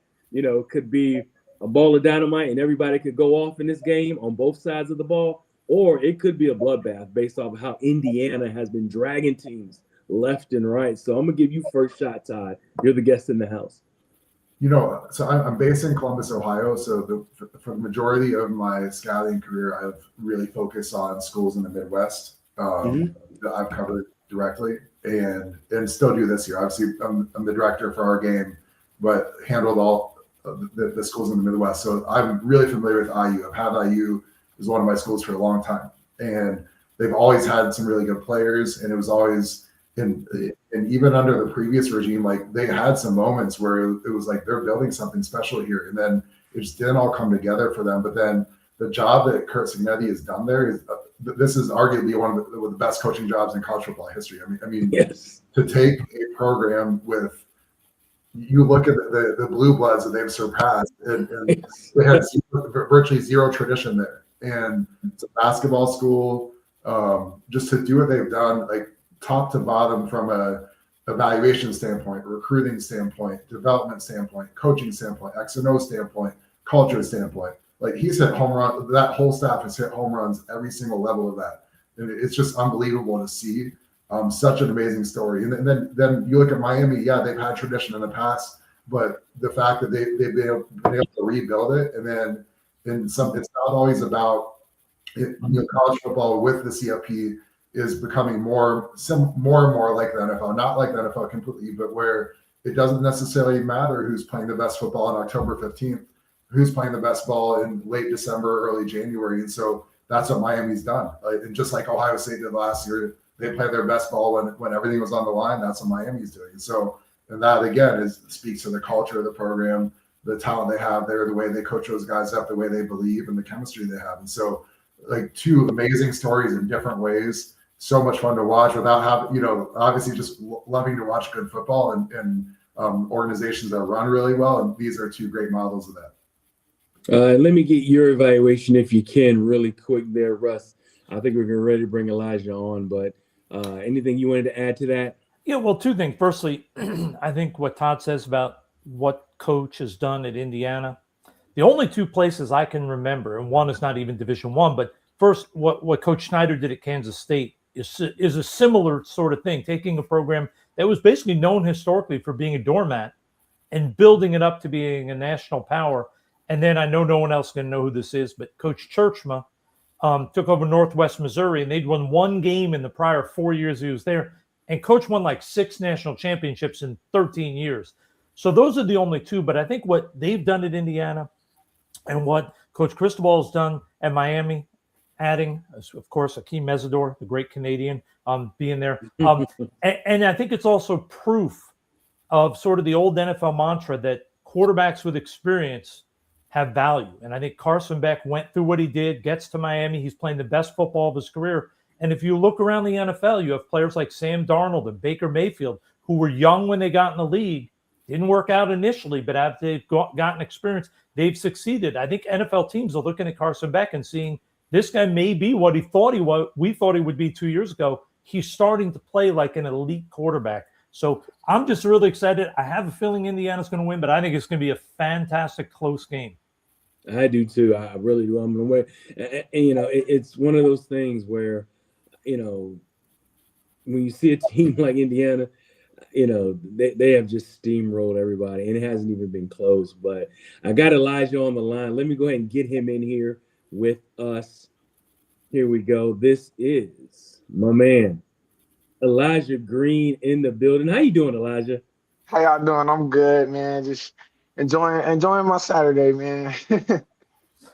[SPEAKER 1] could be a ball of dynamite and everybody could go off in this game on both sides of the ball, or it could be a bloodbath based off of how Indiana has been dragging teams left and right. So I'm going to give you first shot, Todd. You're the guest in the house.
[SPEAKER 3] So I'm based in Columbus, Ohio. So for the majority of my scouting career, I've really focused on schools in the Midwest that I've covered directly, and still do this year. Obviously, I'm the director for our game, but handled all the schools in the Midwest. So I'm really familiar with IU. I've had IU as one of my schools for a long time, and they've always had some really good players, and it was always and even under the previous regime, like they had some moments where it was like they're building something special here, and then it just didn't all come together for them. But then the job that Curt Signetti has done there is this is arguably one of the best coaching jobs in college football history. I mean, yes. To take a program with, you look at the blue bloods that they've surpassed, and they had virtually zero tradition there, and it's a basketball school. Just to do what they've done, like top to bottom, from a evaluation standpoint, recruiting standpoint, development standpoint, coaching standpoint, X and O standpoint, culture standpoint. Like he's hit home run. That whole staff has hit home runs every single level of that, and it's just unbelievable to see. Such an amazing story. And then you look at Miami. Yeah, they've had tradition in the past, but the fact that they've been able to rebuild it, and then it's not always about college football with the CFP is becoming more and more like the NFL, not like the NFL completely, but where it doesn't necessarily matter who's playing the best football on October 15th, who's playing the best ball in late December, early January. And so that's what Miami's done. And just like Ohio State did last year, they played their best ball when everything was on the line. That's what Miami's doing. So, and that again speaks to the culture of the program, the talent they have there, the way they coach those guys up, the way they believe, and the chemistry they have. And so, like, two amazing stories in different ways. So much fun to watch without having, obviously just loving to watch good football and organizations that run really well. And these are two great models of that.
[SPEAKER 1] Let me get your evaluation, if you can, really quick there, Russ. I think we're getting ready to bring Elijah on, but anything you wanted to add to that?
[SPEAKER 2] Yeah, well, two things. Firstly, I think what Todd says about what Coach has done at Indiana, the only two places I can remember, and one is not even Division I, but first, what Coach Schneider did at Kansas State is a similar sort of thing, taking a program that was basically known historically for being a doormat and building it up to being a national power. And then I know no one else is going to know who this is, but Coach Churchma took over Northwest Missouri, and they'd won one game in the prior 4 years he was there. And Coach won like 6 national championships in 13 years. So those are the only two. But I think what they've done at Indiana and what Coach Cristobal has done at Miami, adding, of course, Akeem Mesidor, the great Canadian, being there. And I think it's also proof of sort of the old NFL mantra that quarterbacks with experience have value. And I think Carson Beck went through what he did, gets to Miami. He's playing the best football of his career. And if you look around the NFL, you have players like Sam Darnold and Baker Mayfield, who were young when they got in the league, didn't work out initially, but after they've gotten experience, they've succeeded. I think NFL teams are looking at Carson Beck and seeing this guy may be what he thought he was. We thought he would be 2 years ago. He's starting to play like an elite quarterback. So I'm just really excited. I have a feeling Indiana's going to win, but I think it's going to be a fantastic close game.
[SPEAKER 1] I do too. I really do. I'm going to win. And it's one of those things where, when you see a team like Indiana, they have just steamrolled everybody, and it hasn't even been close. But I got Elijah on the line. Let me go ahead and get him in here with us. Here we go. This is my man, Elijah Green, in the building. How you doing, Elijah?
[SPEAKER 4] How y'all doing? I'm good, man. Just enjoying my Saturday, man.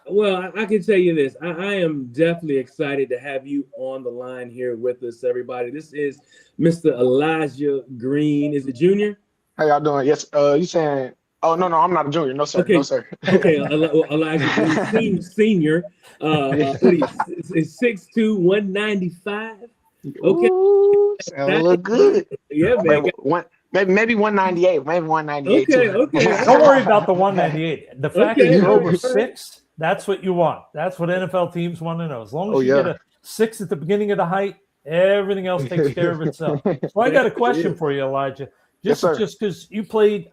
[SPEAKER 1] Well, I can tell you this. I am definitely excited to have you on the line here with us, everybody. This is Mr. Elijah Green. Is it junior?
[SPEAKER 4] How y'all doing? Yes. You saying? Oh no, I'm not a junior. No sir.
[SPEAKER 1] Okay.
[SPEAKER 4] No sir.
[SPEAKER 1] Okay, Elijah Green, senior. Is 6'2", 195. Okay.
[SPEAKER 4] Ooh, that look good.
[SPEAKER 1] Yeah, man.
[SPEAKER 4] Maybe 198. Maybe 198.
[SPEAKER 1] Okay.
[SPEAKER 2] Don't worry about the 198. The fact that you're over 6, that's what you want. That's what NFL teams want to know. As long as you get a 6 at the beginning of the height, everything else takes care of itself. So I got a question for you, Elijah. Just because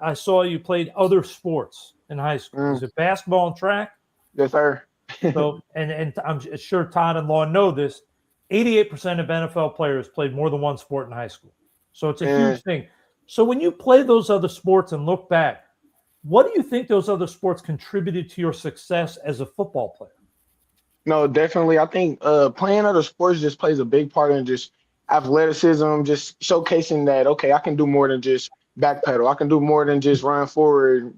[SPEAKER 2] I saw you played other sports in high school. Is it basketball and track?
[SPEAKER 4] Yes, sir.
[SPEAKER 2] So, and I'm sure Todd and Lande know this. 88% of NFL players played more than one sport in high school. So it's a huge thing. So when you play those other sports and look back, what do you think those other sports contributed to your success as a football player?
[SPEAKER 4] No, definitely. I think playing other sports just plays a big part in just athleticism, just showcasing that, okay, I can do more than just backpedal. I can do more than just run forward,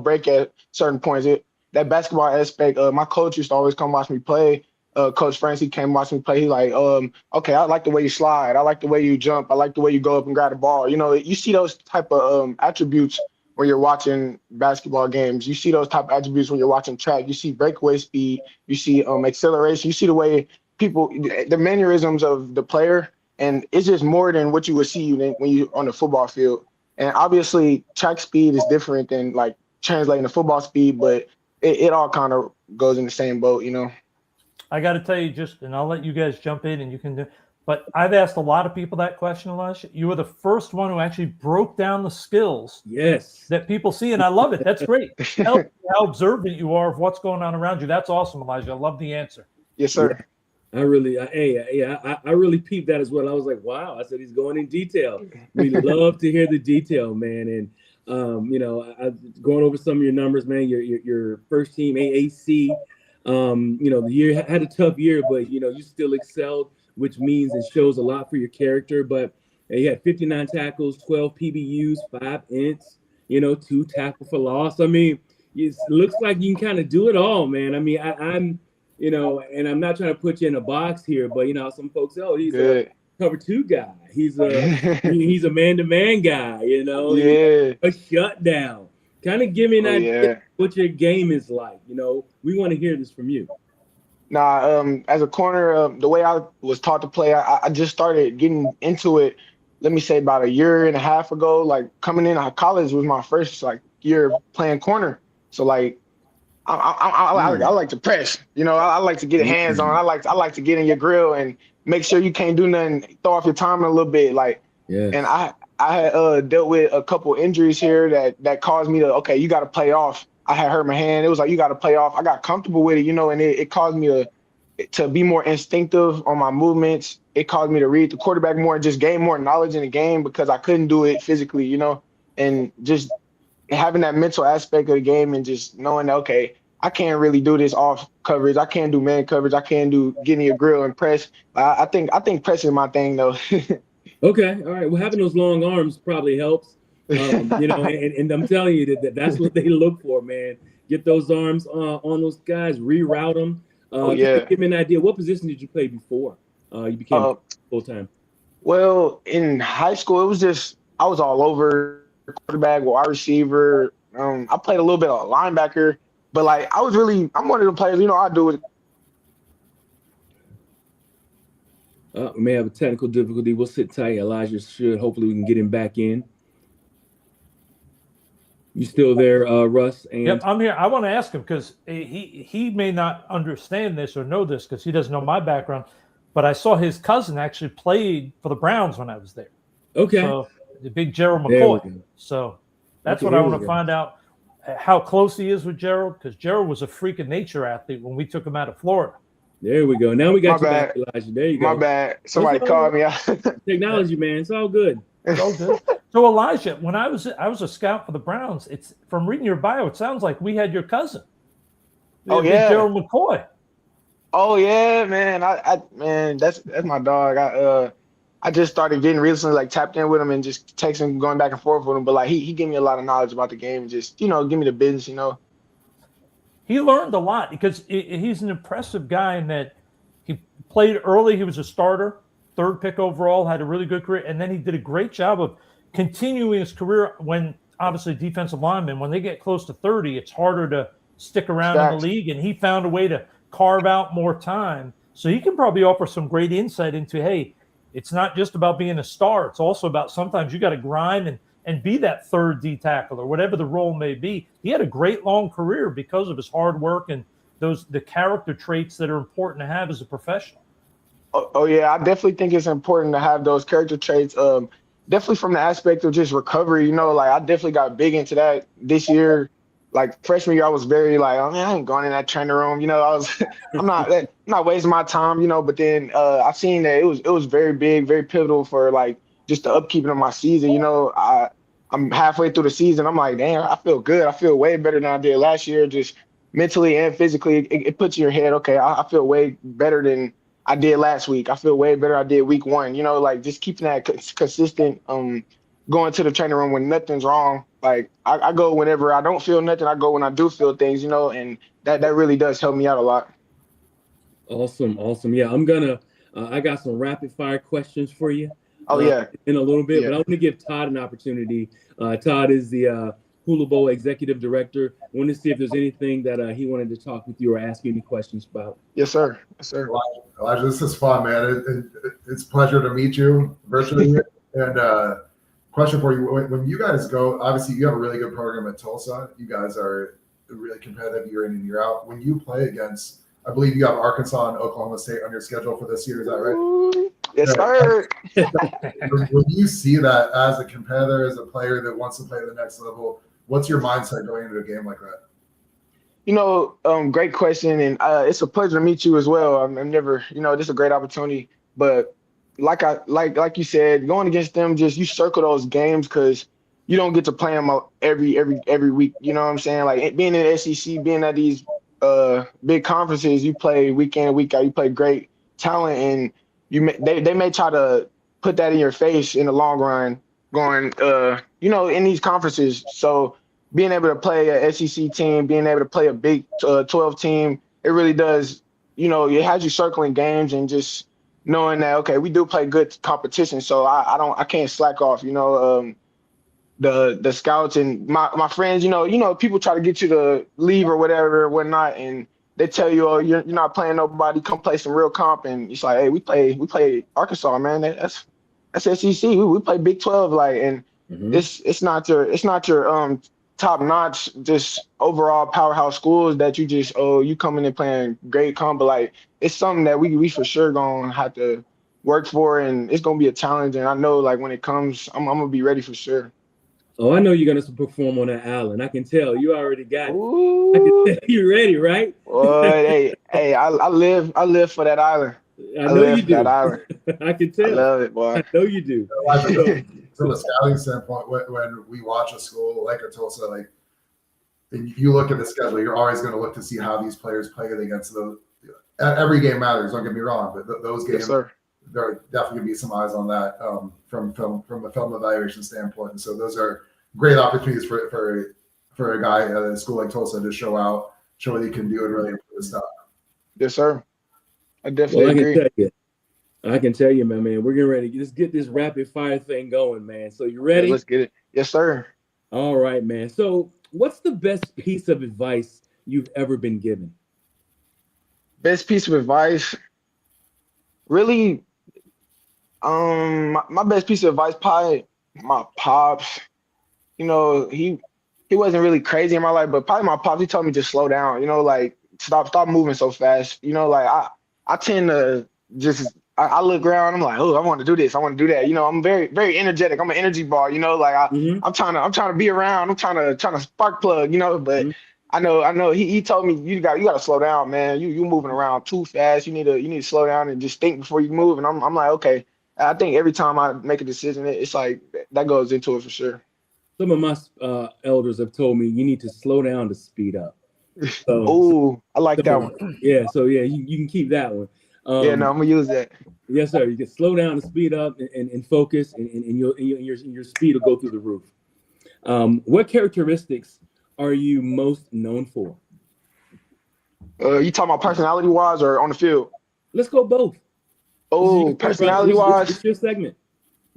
[SPEAKER 4] break at certain points. That basketball aspect, my coach used to always come watch me play. Coach Francis, he came watch me play. He like, okay, I like the way you slide. I like the way you jump. I like the way you go up and grab the ball. You see those type of attributes when you're watching basketball games. You see those type of attributes when you're watching track. You see breakaway speed. You see acceleration. You see the way the mannerisms of the player. And it's just more than what you would see when you're on the football field. And obviously, track speed is different than like translating to football speed, but it all kind of goes in the same boat,
[SPEAKER 2] I got to tell you and I'll let you guys jump in and you can do, but I've asked a lot of people that question, Elijah. You were the first one who actually broke down the skills that people see. And I love it. That's great. How observant you are of what's going on around you. That's awesome, Elijah. I love the answer.
[SPEAKER 4] Yes, sir.
[SPEAKER 1] I really peeped that as well. I was like, wow. I said, he's going in detail. We love to hear the detail, man. And, going over some of your numbers, man, your first team AAC, the year had a tough year, but, you still excelled, which means it shows a lot for your character. But you had 59 tackles, 12 PBUs, 5 ints, 2 tackle for loss. I mean, it looks like you can kind of do it all, man. I mean, I'm and I'm not trying to put you in a box here, but, some folks say, oh, he's a cover 2 guy. He's a man-to-man guy, a shutdown Kind of give me an
[SPEAKER 4] Oh,
[SPEAKER 1] idea
[SPEAKER 4] yeah.
[SPEAKER 1] what your game is like. You know, we want to hear this from you.
[SPEAKER 4] Nah, as a corner, the way I was taught to play, I just started getting into it. Let me say about a year and a half ago. Like coming in college was my first like year playing corner. So like I like to press. You know, I like to get hands on. I like to get in your grill and make sure you can't do nothing. Throw off your timing a little bit. Like, and
[SPEAKER 1] Yes.
[SPEAKER 4] I had dealt with a couple injuries here that caused me to you got to play off. I had hurt my hand. It was like you got to play off. I got comfortable with it, you know, and it caused me to be more instinctive on my movements. It caused me to read the quarterback more and just gain more knowledge in the game because I couldn't do it physically, you know, and just having that mental aspect of the game and just knowing that, okay, I can't really do this off coverage. I can't do man coverage. I can't do getting your grill and press. I think pressing is my thing though.
[SPEAKER 1] Okay. All right. Well, having those long arms probably helps. You know, and I'm telling you that's what they look for, man. Get those arms on those guys, reroute them.
[SPEAKER 4] Oh
[SPEAKER 1] Just to
[SPEAKER 4] yeah.
[SPEAKER 1] give me an idea, what position did you play before you became full time?
[SPEAKER 4] Well, in high school, it was just I was all over quarterback, wide receiver. I played a little bit of linebacker, but like I'm one of the players. You know, I do it.
[SPEAKER 1] We may have a technical difficulty. We'll sit tight. Elijah should. Hopefully, we can get him back in. You still there, Russ? And
[SPEAKER 2] Yep, I'm here. I want to ask him because he may not understand this or know this because he doesn't know my background. But I saw his cousin actually played for the Browns when I was there.
[SPEAKER 1] Okay.
[SPEAKER 2] So the big Gerald
[SPEAKER 1] There we
[SPEAKER 2] McCoy.
[SPEAKER 1] go.
[SPEAKER 2] So that's
[SPEAKER 1] Okay,
[SPEAKER 2] what I
[SPEAKER 1] there we
[SPEAKER 2] want to
[SPEAKER 1] go.
[SPEAKER 2] find out how close he is with Gerald because Gerald was a freak of nature athlete when we took him out of Florida.
[SPEAKER 1] There we go. Now we got
[SPEAKER 4] My
[SPEAKER 1] you back,
[SPEAKER 4] bad.
[SPEAKER 1] Elijah. There you go.
[SPEAKER 4] My bad. Somebody
[SPEAKER 1] That's all
[SPEAKER 4] called me out.
[SPEAKER 1] Technology, man. It's all good.
[SPEAKER 2] It's all good. So Elijah, when I was a scout for the Browns, it's from reading your bio, it sounds like we had your cousin.
[SPEAKER 4] Oh,
[SPEAKER 2] Big
[SPEAKER 4] yeah.
[SPEAKER 2] Gerald McCoy.
[SPEAKER 4] Oh yeah, man. Man, that's my dog. I just started getting recently like tapped in with him and just texting, going back and forth with him. But like he gave me a lot of knowledge about the game and just, you know, give me the business, you know.
[SPEAKER 2] He learned a lot because he's an impressive guy in that he played early. He was a starter, 3rd pick overall, had a really good career. And then he did a great job of continuing his career when obviously defensive linemen, when they get close to 30, it's harder to stick around in the league. And he found a way to carve out more time. So he can probably offer some great insight into, hey, it's not just about being a star. It's also about sometimes you got to grind and be that 3rd D tackle or whatever the role may be. He had a great long career because of his hard work and the character traits that are important to have as a professional.
[SPEAKER 4] Oh yeah, I definitely think it's important to have those character traits. Definitely from the aspect of just recovery, you know, like I definitely got big into that this year. Like freshman year, I was very like, oh man, I ain't going in that training room. You know, I'm not wasting my time, you know. But then I seen that it was very big, very pivotal for like just the upkeeping of my season. You know, I'm halfway through the season. I'm like, damn, I feel good. I feel way better than I did last year, just mentally and physically. It puts in your head, okay, I feel way better than I did last week. I feel way better than I did week 1. You know, like just keeping that consistent. Going to the training room when nothing's wrong. Like I go whenever I don't feel nothing. I go when I do feel things, you know, and that really does help me out a lot.
[SPEAKER 1] Awesome. Yeah, I'm gonna. I got some rapid fire questions for you.
[SPEAKER 4] Oh yeah.
[SPEAKER 1] In a little bit,
[SPEAKER 4] Yeah.
[SPEAKER 1] but I'm gonna give Todd an opportunity. Todd is the Hula Bowl executive director. I want to see if there's anything that he wanted to talk with you or ask you any questions about.
[SPEAKER 4] Yes, sir. Yes, sir.
[SPEAKER 3] Elijah, this is fun, man. It's a pleasure to meet you virtually. And question for you: when you guys go, obviously you have a really good program at Tulsa. You guys are really competitive year in and year out. When you play against, I believe you have Arkansas and Oklahoma State on your schedule for this year. Is that right?
[SPEAKER 4] Yes, sir.
[SPEAKER 3] When you see that as a competitor, as a player that wants to play at the next level, what's your mindset going into a game like that?
[SPEAKER 4] You know, great question, and it's a pleasure to meet you as well. I'm never, you know, this is a great opportunity, but like you said, going against them, just you circle those games because you don't get to play them every week. You know what I'm saying? Like being in the SEC, being at these big conferences, you play week in and week out. You play great talent, and they may try to put that in your face in the long run, going you know, in these conferences. So being able to play a SEC team, being able to play a Big 12 team, it really does. You know, it has you circling games and just knowing that, okay, we do play good competition, so I can't slack off. You know, the scouts and my friends, people try to get you to leave or whatever or whatnot, and they tell you, oh, you're not playing nobody, come play some real comp, and it's like, hey, we play Arkansas, man. That's SEC. We play Big 12, like, and it's not your top notch, just overall powerhouse schools that you come in and playing great comp, but like it's something that we for sure gonna have to work for, and it's gonna be a challenge. And I know, like, when it comes, I'm gonna be ready for sure.
[SPEAKER 1] Oh, I know you're gonna perform on that island. I can tell you already got it.
[SPEAKER 4] Ooh.
[SPEAKER 1] I can tell you're ready, right?
[SPEAKER 4] Hey, I live for that island.
[SPEAKER 1] I know you
[SPEAKER 4] for
[SPEAKER 1] do.
[SPEAKER 4] that island.
[SPEAKER 1] I can tell.
[SPEAKER 4] I love it, boy.
[SPEAKER 1] I know you do.
[SPEAKER 3] From a scouting standpoint, when we watch a school like a Tulsa, like, and you look at the schedule, you're always going to look to see how these players played against those. Every game matters. Don't get me wrong, but those games,
[SPEAKER 4] yes,
[SPEAKER 3] there are definitely going to be some eyes on that from a film evaluation standpoint. And so those are great opportunities for a guy at a school like Tulsa to show what he can do and really improve his stuff.
[SPEAKER 4] Yes, sir. I definitely agree.
[SPEAKER 1] I can tell you, my man, we're getting ready. Let's get this rapid fire thing going, man. So you ready?
[SPEAKER 4] Yeah, let's get it. Yes, sir.
[SPEAKER 1] All right, man. So what's the best piece of advice you've ever been given?
[SPEAKER 4] Best piece of advice? Really, my best piece of advice, probably my pops. He wasn't really crazy in my life, but probably my pops, he told me just slow down, like stop moving so fast. Like I tend to I look around, I'm like, oh, I want to do this, I want to do that. I'm very, very energetic. I'm an energy ball, like I'm trying to be around, I'm trying to spark plug, but I know he told me you got to slow down, man. You moving around too fast. You need to slow down and just think before you move. And I'm like, okay. I think every time I make a decision, it's like that goes into it for sure.
[SPEAKER 1] Some of my elders have told me you need to slow down to speed up.
[SPEAKER 4] So, I like that one.
[SPEAKER 1] Yeah, so yeah, you can keep that one.
[SPEAKER 4] Yeah, no, I'm gonna use that.
[SPEAKER 1] Yes, sir. You can slow down and speed up and focus, and your speed will go through the roof. What characteristics are you most known for?
[SPEAKER 4] You talking about personality wise or on the field?
[SPEAKER 1] Let's go both.
[SPEAKER 4] Oh, personality wise.
[SPEAKER 1] It's your segment.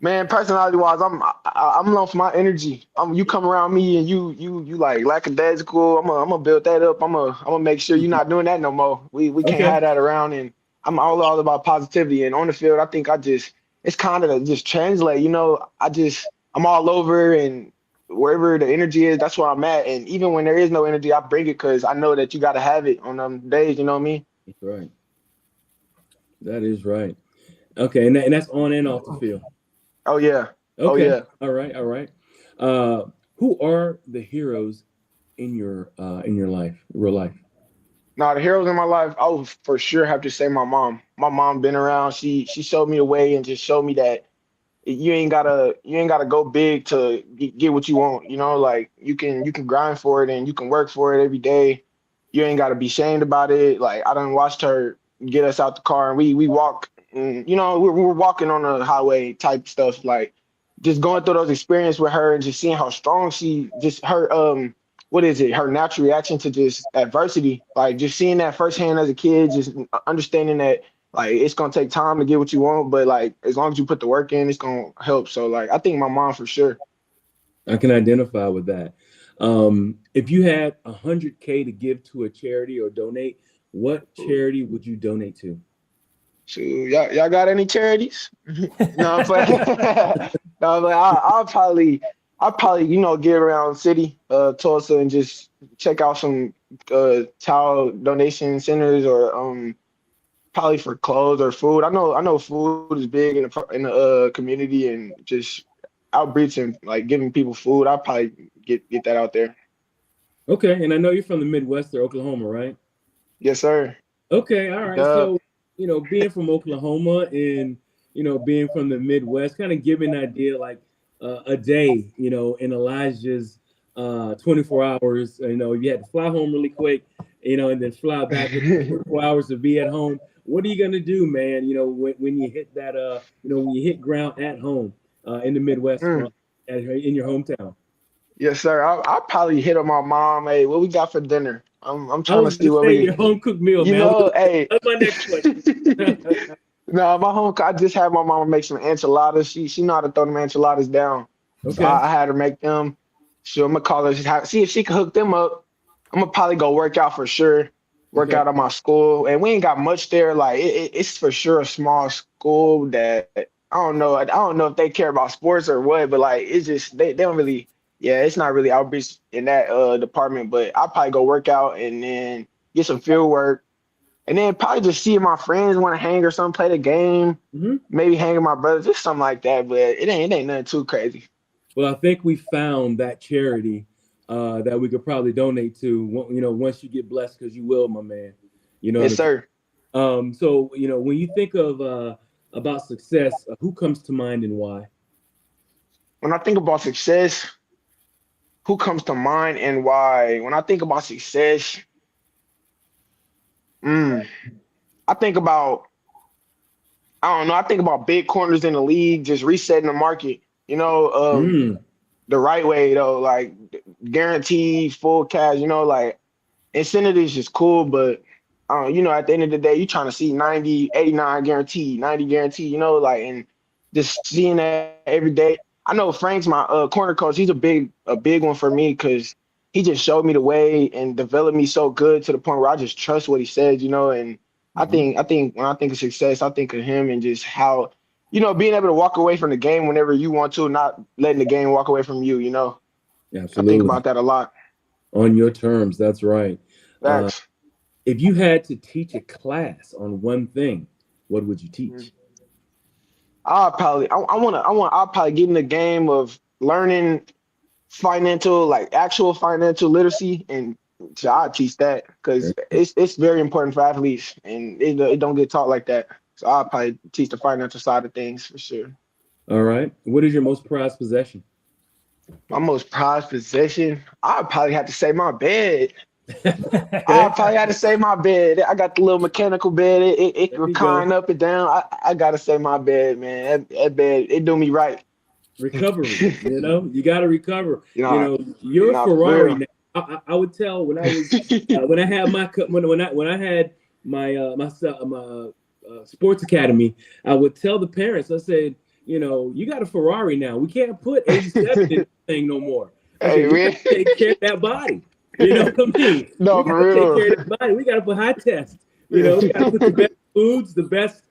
[SPEAKER 4] Man, personality wise, I'm known for my energy. You come around me and you like lackadaisical. I'm gonna build that up. I'm gonna make sure you're not doing that no more. We can't have that around, and I'm all about positivity. And on the field, I think it's kind of just translate. I'm all over, and wherever the energy is, that's where I'm at. And even when there is no energy, I bring it because I know that you got to have it on them days. You know what I mean?
[SPEAKER 1] That's right. That is right. Okay, and that's on and off the field.
[SPEAKER 4] Oh yeah.
[SPEAKER 1] Okay.
[SPEAKER 4] Oh yeah.
[SPEAKER 1] All right. Who are the heroes in your life, real life?
[SPEAKER 4] Now, the heroes in my life, I would for sure have to say my mom. My mom been around. She showed me the way and just showed me that you ain't gotta go big to get what you want. Like you can grind for it and you can work for it every day. You ain't gotta be ashamed about it. Like I done watched her get us out the car and we walk. And, we're walking on the highway type stuff. Like just going through those experiences with her and just seeing how strong her natural reaction to just adversity. Like just seeing that firsthand as a kid, just understanding that. Like it's gonna take time to get what you want, but like as long as you put the work in, it's gonna help. So like I think my mom for sure.
[SPEAKER 1] I can identify with that. If you had $100K to give to a charity or donate, what charity would you donate to?
[SPEAKER 4] So y'all got any charities? No, I'm playing. No, but I'll probably get around city, Tulsa, and just check out some child donation centers or probably for clothes or food. I know food is big in the community, and just outreach and like giving people food. I'll probably get that out there.
[SPEAKER 1] Okay, and I know you're from the Midwest or Oklahoma, right?
[SPEAKER 4] Yes, sir.
[SPEAKER 1] Okay, all right. So being from Oklahoma and being from the Midwest, kind of give an idea like a day, in Elijah's 24 hours. You had to fly home really quick, and then fly back in 24 hours to be at home. What are you gonna do, man? When you hit that, when you hit ground at home in the Midwest, in your hometown.
[SPEAKER 4] Yes, sir. I'll probably hit up my mom. Hey, what we got for dinner? I'm trying to see what we.
[SPEAKER 1] Your home cooked meal, man.
[SPEAKER 4] Hey.
[SPEAKER 1] That's my next question.
[SPEAKER 4] No, I just had my mama make some enchiladas. She know how to throw them enchiladas down. So
[SPEAKER 1] Okay.
[SPEAKER 4] I had her make them. So I'm gonna call her, see if she can hook them up. I'm gonna probably go work out for sure. Work
[SPEAKER 1] Okay.
[SPEAKER 4] out at my school, and we ain't got much there. Like it's for sure a small school that I don't know. I don't know if they care about sports or what, but like it's just they don't really. Yeah, it's not really outreach in that department. But I'll probably go work out and then get some field work, and then probably just see if my friends want to hang or something, play the game,
[SPEAKER 1] Hmm.
[SPEAKER 4] maybe hang with my brothers, just something like that. But it ain't nothing too crazy.
[SPEAKER 1] Well, I think we found that charity that we could probably donate to. Once you get blessed, because you will, my man. You know what
[SPEAKER 4] Yes,
[SPEAKER 1] I'm saying?
[SPEAKER 4] sir.
[SPEAKER 1] So when you think of about success, who comes to mind and why?
[SPEAKER 4] When I think about success, who comes to mind and why? When I think about success, mm, I think about I don't know. I think about big corners in the league, just resetting the market.
[SPEAKER 1] Mm,
[SPEAKER 4] The right way though, like guaranteed full cash. Like incentive is just cool, but at the end of the day, you're trying to see 90, 89 guaranteed, 90 guaranteed. Like and just seeing that every day. I know Frank's my corner coach. He's a big one for me because he just showed me the way and developed me so good to the point where I just trust what he says. And
[SPEAKER 1] mhm.
[SPEAKER 4] I think when I think of success, I think of him and just how being able to walk away from the game whenever you want to, not letting the game walk away from you. I think
[SPEAKER 1] Absolutely.
[SPEAKER 4] about that a lot.
[SPEAKER 1] On your terms, that's right. Uh,
[SPEAKER 4] Facts.
[SPEAKER 1] if you had to teach a class on one thing, what would you teach?
[SPEAKER 4] I'll probably get in the game of learning financial, like actual financial literacy, and so I teach that because it's very important for athletes, and it don't get taught like that. So I'll probably teach the financial side of things for sure.
[SPEAKER 1] All right. What is your most prized possession?
[SPEAKER 4] My most prized possession, I probably have to say my bed. I
[SPEAKER 1] Okay.
[SPEAKER 4] probably had to say my bed. I got the little mechanical bed. It
[SPEAKER 1] There you go.
[SPEAKER 4] recline up and down. I gotta say my bed, man. That bed, it do me right.
[SPEAKER 1] Recovery. You got to recover.
[SPEAKER 4] You know,
[SPEAKER 1] You're a
[SPEAKER 4] for
[SPEAKER 1] Ferrari
[SPEAKER 4] real.
[SPEAKER 1] now. I would tell when I had my when I had my sports academy, I would tell the parents. I said, you got a Ferrari now. We can't put 87 in this thing no more. I
[SPEAKER 4] Hey,
[SPEAKER 1] said, we got
[SPEAKER 4] man.
[SPEAKER 1] to take care of that body. You know what I mean? We
[SPEAKER 4] No,
[SPEAKER 1] got
[SPEAKER 4] for
[SPEAKER 1] to take care of
[SPEAKER 4] real.
[SPEAKER 1] that body. We got to put high test. We got to put the best foods, the best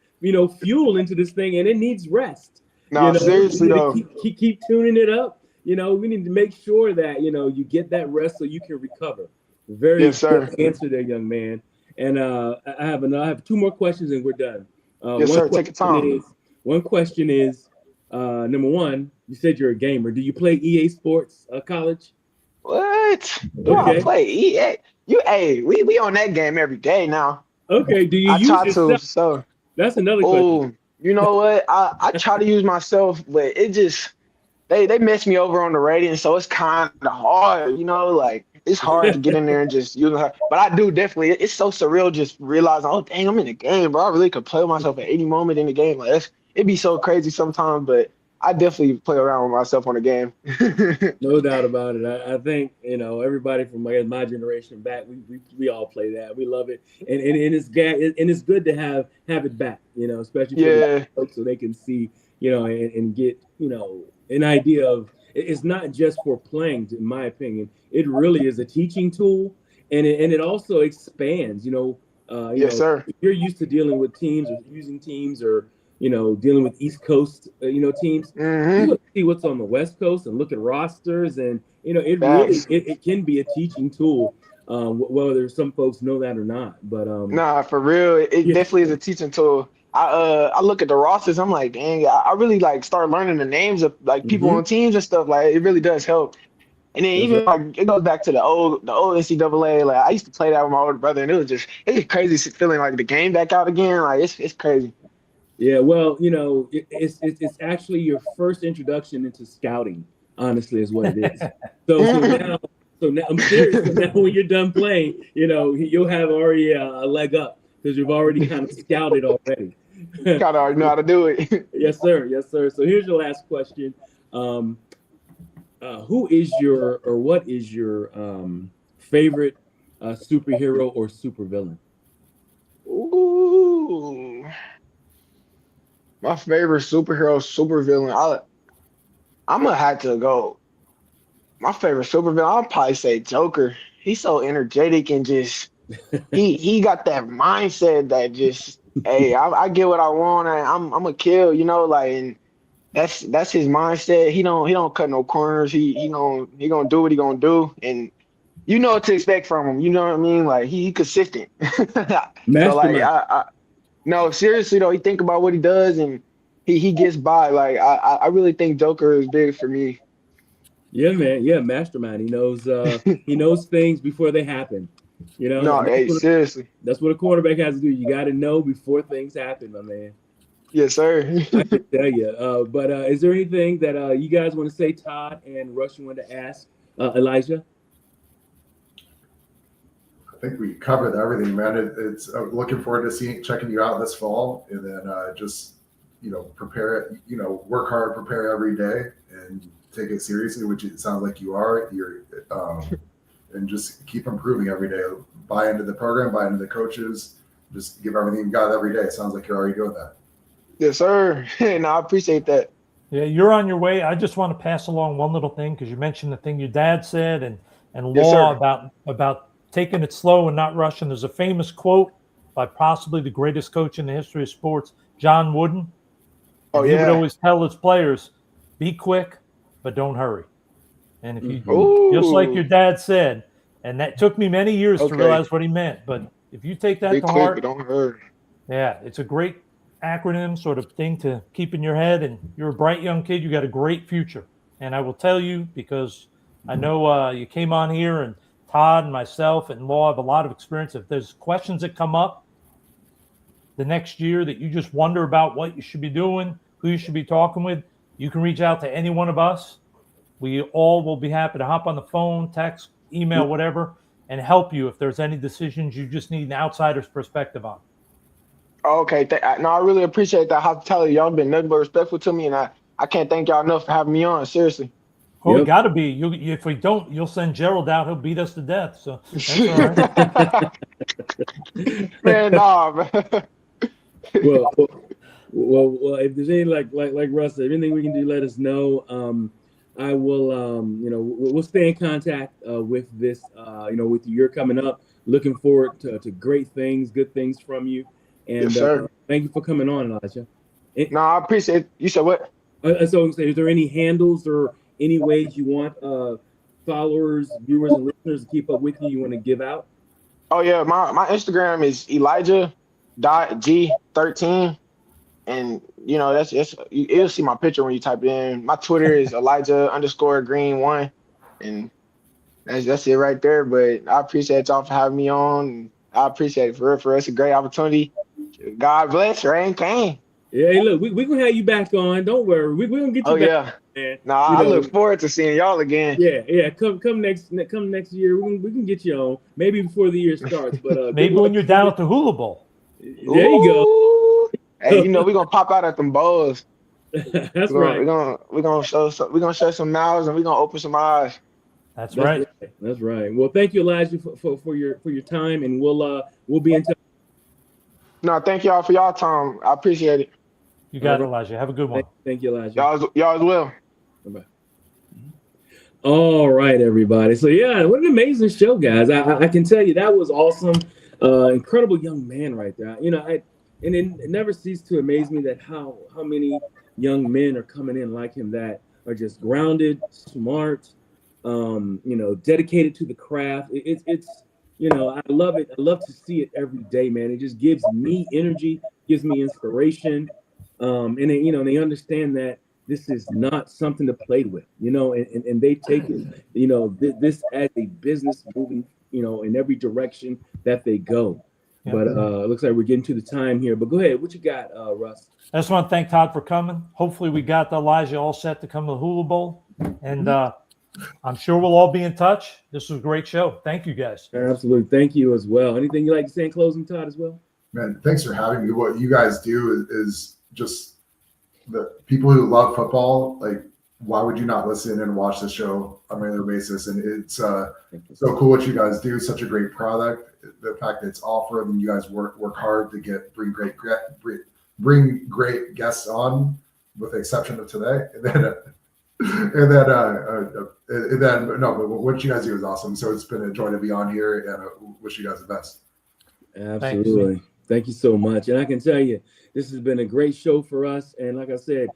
[SPEAKER 1] fuel into this thing, and it needs rest.
[SPEAKER 4] No,
[SPEAKER 1] We
[SPEAKER 4] seriously
[SPEAKER 1] need to
[SPEAKER 4] though.
[SPEAKER 1] keep tuning it up. We need to make sure that you get that rest so you can recover. Very
[SPEAKER 4] Yes,
[SPEAKER 1] good
[SPEAKER 4] sir.
[SPEAKER 1] answer there, young man. And I have two more questions, and we're done. Uh,
[SPEAKER 4] Yes,
[SPEAKER 1] one
[SPEAKER 4] sir. Take your
[SPEAKER 1] question
[SPEAKER 4] time.
[SPEAKER 1] is one question is number one. You said you're a gamer. Do you play EA Sports college?
[SPEAKER 4] What? Do I
[SPEAKER 1] Okay,
[SPEAKER 4] play EA? We on that game every day now.
[SPEAKER 1] okay. Do you
[SPEAKER 4] I
[SPEAKER 1] use
[SPEAKER 4] try to,
[SPEAKER 1] yourself?
[SPEAKER 4] so
[SPEAKER 1] That's another question.
[SPEAKER 4] oh, you know what? I try to use myself, but it just they mess me over on the rating, so it's kind of hard, like it's hard to get in there and just use her. But I do definitely. It's so surreal just realizing, oh dang, I'm in the game, bro. I really could play with myself at any moment in the game. Like it'd be so crazy sometimes, but I definitely play around with myself on the game.
[SPEAKER 1] No doubt about it. I think everybody from my generation back, we all play that. We love it, and it's good to have it back. Especially for the
[SPEAKER 4] Yeah,
[SPEAKER 1] folks so they can see and get an idea of it's not just for playing. In my opinion, it really is a teaching tool, and it also expands.
[SPEAKER 4] yes, sir.
[SPEAKER 1] If you're used to dealing with teams or using teams or dealing with East Coast teams, you
[SPEAKER 4] Mm-hmm.
[SPEAKER 1] look see what's on the West Coast and look at rosters, and it really
[SPEAKER 4] Facts.
[SPEAKER 1] it can be a teaching tool, whether some folks know that or not. But
[SPEAKER 4] Nah, for real, it
[SPEAKER 1] yeah,
[SPEAKER 4] definitely is a teaching tool. I look at the rosters. I'm like, dang, I really like start learning the names of like people
[SPEAKER 1] hmm
[SPEAKER 4] on teams and stuff. Like it really does help. And then
[SPEAKER 1] that's right.
[SPEAKER 4] even like it goes back to the old NCAA. Like I used to play that with my older brother, and it's crazy feeling like the game back out again. Like it's crazy.
[SPEAKER 1] Yeah, well, it's actually your first introduction into scouting. Honestly, is what it is. So now I'm serious. So now when you're done playing, you'll have already a leg up because you've already kind of scouted already.
[SPEAKER 4] Kind of already know how to do it.
[SPEAKER 1] Yes, sir. Yes, sir. So here's your last question. Um, who is your or what is your favorite superhero or supervillain?
[SPEAKER 4] Ooh, my favorite superhero, supervillain. I I'm gonna have to go. My favorite supervillain, I'll probably say Joker. He's so energetic and just he got that mindset that just hey, I get what I want and I'm gonna kill, like and that's his mindset. He don't cut no corners. He gonna do what he gonna do and you know what to expect from him. You know what I mean? Like he consistent. So like
[SPEAKER 1] Mastermind.
[SPEAKER 4] I no seriously though, he think about what he does and he gets by. Like I really think Joker is big for me.
[SPEAKER 1] Yeah, man. Yeah, mastermind. He knows things before they happen.
[SPEAKER 4] No,
[SPEAKER 1] That's
[SPEAKER 4] hey, seriously.
[SPEAKER 1] that's what a quarterback has to do. You got to know before things happen, my man.
[SPEAKER 4] Yes, sir.
[SPEAKER 1] I can tell you. But is there anything that you guys want to say, Todd and Rush, you want to ask Elijah?
[SPEAKER 3] I think we covered everything, man. It's looking forward to checking you out this fall, and then just prepare. Work hard, prepare every day, and take it seriously, which it sounds like you are. And just keep improving every day. Buy into the program, buy into the coaches. Just give everything you got every day. It sounds like you're already doing that.
[SPEAKER 4] Yes, sir. And I appreciate that.
[SPEAKER 2] Yeah, you're on your way. I just want to pass along one little thing because you mentioned the thing your dad said and
[SPEAKER 4] Yes,
[SPEAKER 2] Law
[SPEAKER 4] sir.
[SPEAKER 2] about taking it slow and not rushing. There's a famous quote by possibly the greatest coach in the history of sports, John Wooden.
[SPEAKER 4] Oh,
[SPEAKER 2] He would
[SPEAKER 4] yeah.
[SPEAKER 2] always tell his players, be quick, but don't hurry. And if you,
[SPEAKER 4] Ooh.
[SPEAKER 2] just like your dad said, and that took me many years to
[SPEAKER 4] Okay.
[SPEAKER 2] realize what he meant, but if you take that
[SPEAKER 4] Be
[SPEAKER 2] to
[SPEAKER 4] quick,
[SPEAKER 2] heart,
[SPEAKER 4] but don't hurt.
[SPEAKER 2] yeah, it's a great acronym sort of thing to keep in your head. And you're a bright young kid. You got a great future. And I will tell you, because I know you came on here and Todd and myself and Law have a lot of experience. If there's questions that come up the next year that you just wonder about what you should be doing, who you should be talking with, you can reach out to any one of us. We all will be happy to hop on the phone, text, email, whatever, and help you if there's any decisions you just need an outsider's perspective on.
[SPEAKER 4] Okay. No, I really appreciate that hospitality. Y'all been nothing but respectful to me, and I can't thank y'all enough for having me on. Seriously.
[SPEAKER 2] Well, we
[SPEAKER 1] Yep.
[SPEAKER 2] got to be. If we don't, you'll send Gerald out. He'll beat us to death. So that's all right.
[SPEAKER 4] Man, nah, man.
[SPEAKER 1] Well, if there's any like Russ said, anything we can do, let us know. I will, we'll stay in contact with this, with you. You're coming up. Looking forward to great things, good things from you. And
[SPEAKER 4] Yes, sir.
[SPEAKER 1] thank you for coming on, Elijah.
[SPEAKER 4] No, I appreciate it. You said what?
[SPEAKER 1] So, is there any handles or any ways you want followers, viewers, and listeners to keep up with you? You want to give out?
[SPEAKER 4] Oh yeah, my Instagram is Elijah.G13. And you'll see my picture when you type it in. My Twitter is Elijah_Green1. And that's it right there. But I appreciate y'all for having me on. I appreciate it for real. It's a great opportunity. God bless. Rain came.
[SPEAKER 1] Yeah, hey, look, we gonna have you back on. Don't worry. We're gonna get you back.
[SPEAKER 4] Yeah.
[SPEAKER 1] Man.
[SPEAKER 4] Nah, I look forward to seeing y'all again.
[SPEAKER 1] Yeah. Come next year. We can get you on. Maybe before the year starts. But
[SPEAKER 2] maybe when you're down at the Hula Bowl.
[SPEAKER 1] There you go.
[SPEAKER 4] Hey, we're gonna pop out at them bowls.
[SPEAKER 1] That's right.
[SPEAKER 4] We're gonna shut some mouths and we're gonna open some eyes.
[SPEAKER 2] That's right.
[SPEAKER 1] That's right. Well, thank you, Elijah, for your time, and we'll be in touch.
[SPEAKER 4] No, thank y'all for y'all time. I appreciate it.
[SPEAKER 2] You got it, Elijah. Have a good one.
[SPEAKER 1] Thank you, Elijah.
[SPEAKER 4] Y'all as well.
[SPEAKER 1] Bye-bye. All right, everybody. So yeah, what an amazing show, guys. I can tell you that was awesome. Incredible young man right there. And it never ceased to amaze me that how many young men are coming in like him that are just grounded, smart, dedicated to the craft. It's I love it. I love to see it every day, man. It just gives me energy, gives me inspiration. And they understand that this is not something to play with, and they take it, this as a business moving, in every direction that they go. Yep. But it looks like we're getting to the time here. But go ahead. What you got, Russ?
[SPEAKER 2] I just want to thank Todd for coming. Hopefully we got Elijah all set to come to the Hula Bowl. And I'm sure we'll all be in touch. This was a great show. Thank you, guys.
[SPEAKER 1] Absolutely. Thank you as well. Anything you'd like to say in closing, Todd, as well?
[SPEAKER 3] Man, thanks for having me. What you guys do is just the people who love football, like, why would you not listen and watch the show on a regular basis? And it's so cool what you guys do. Such a great product. The fact that it's offered and you guys work hard to bring great guests on, with the exception of today. And then No, but what you guys do is awesome. So it's been a joy to be on here, and I wish you guys the best.
[SPEAKER 1] Absolutely. Thank you so much. And I can tell you, this has been a great show for us. And like I said,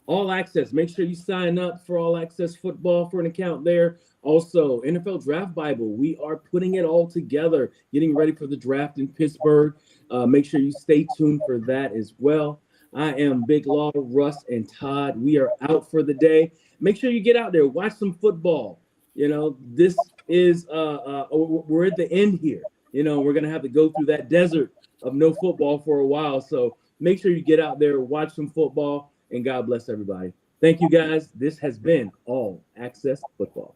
[SPEAKER 1] All Access, make sure you sign up for All Access Football for an account there. Also, NFL Draft Bible, we are putting it all together, getting ready for the draft in Pittsburgh. Make sure you stay tuned for that as well. I am Big Law, Russ, and Todd. We are out for the day. Make sure you get out there, watch some football. You know, this is we're at the end here. You know, we're gonna have to go through that desert of no football for a while. So make sure you get out there, watch some football, and God bless everybody. Thank you guys. This has been All Access Football.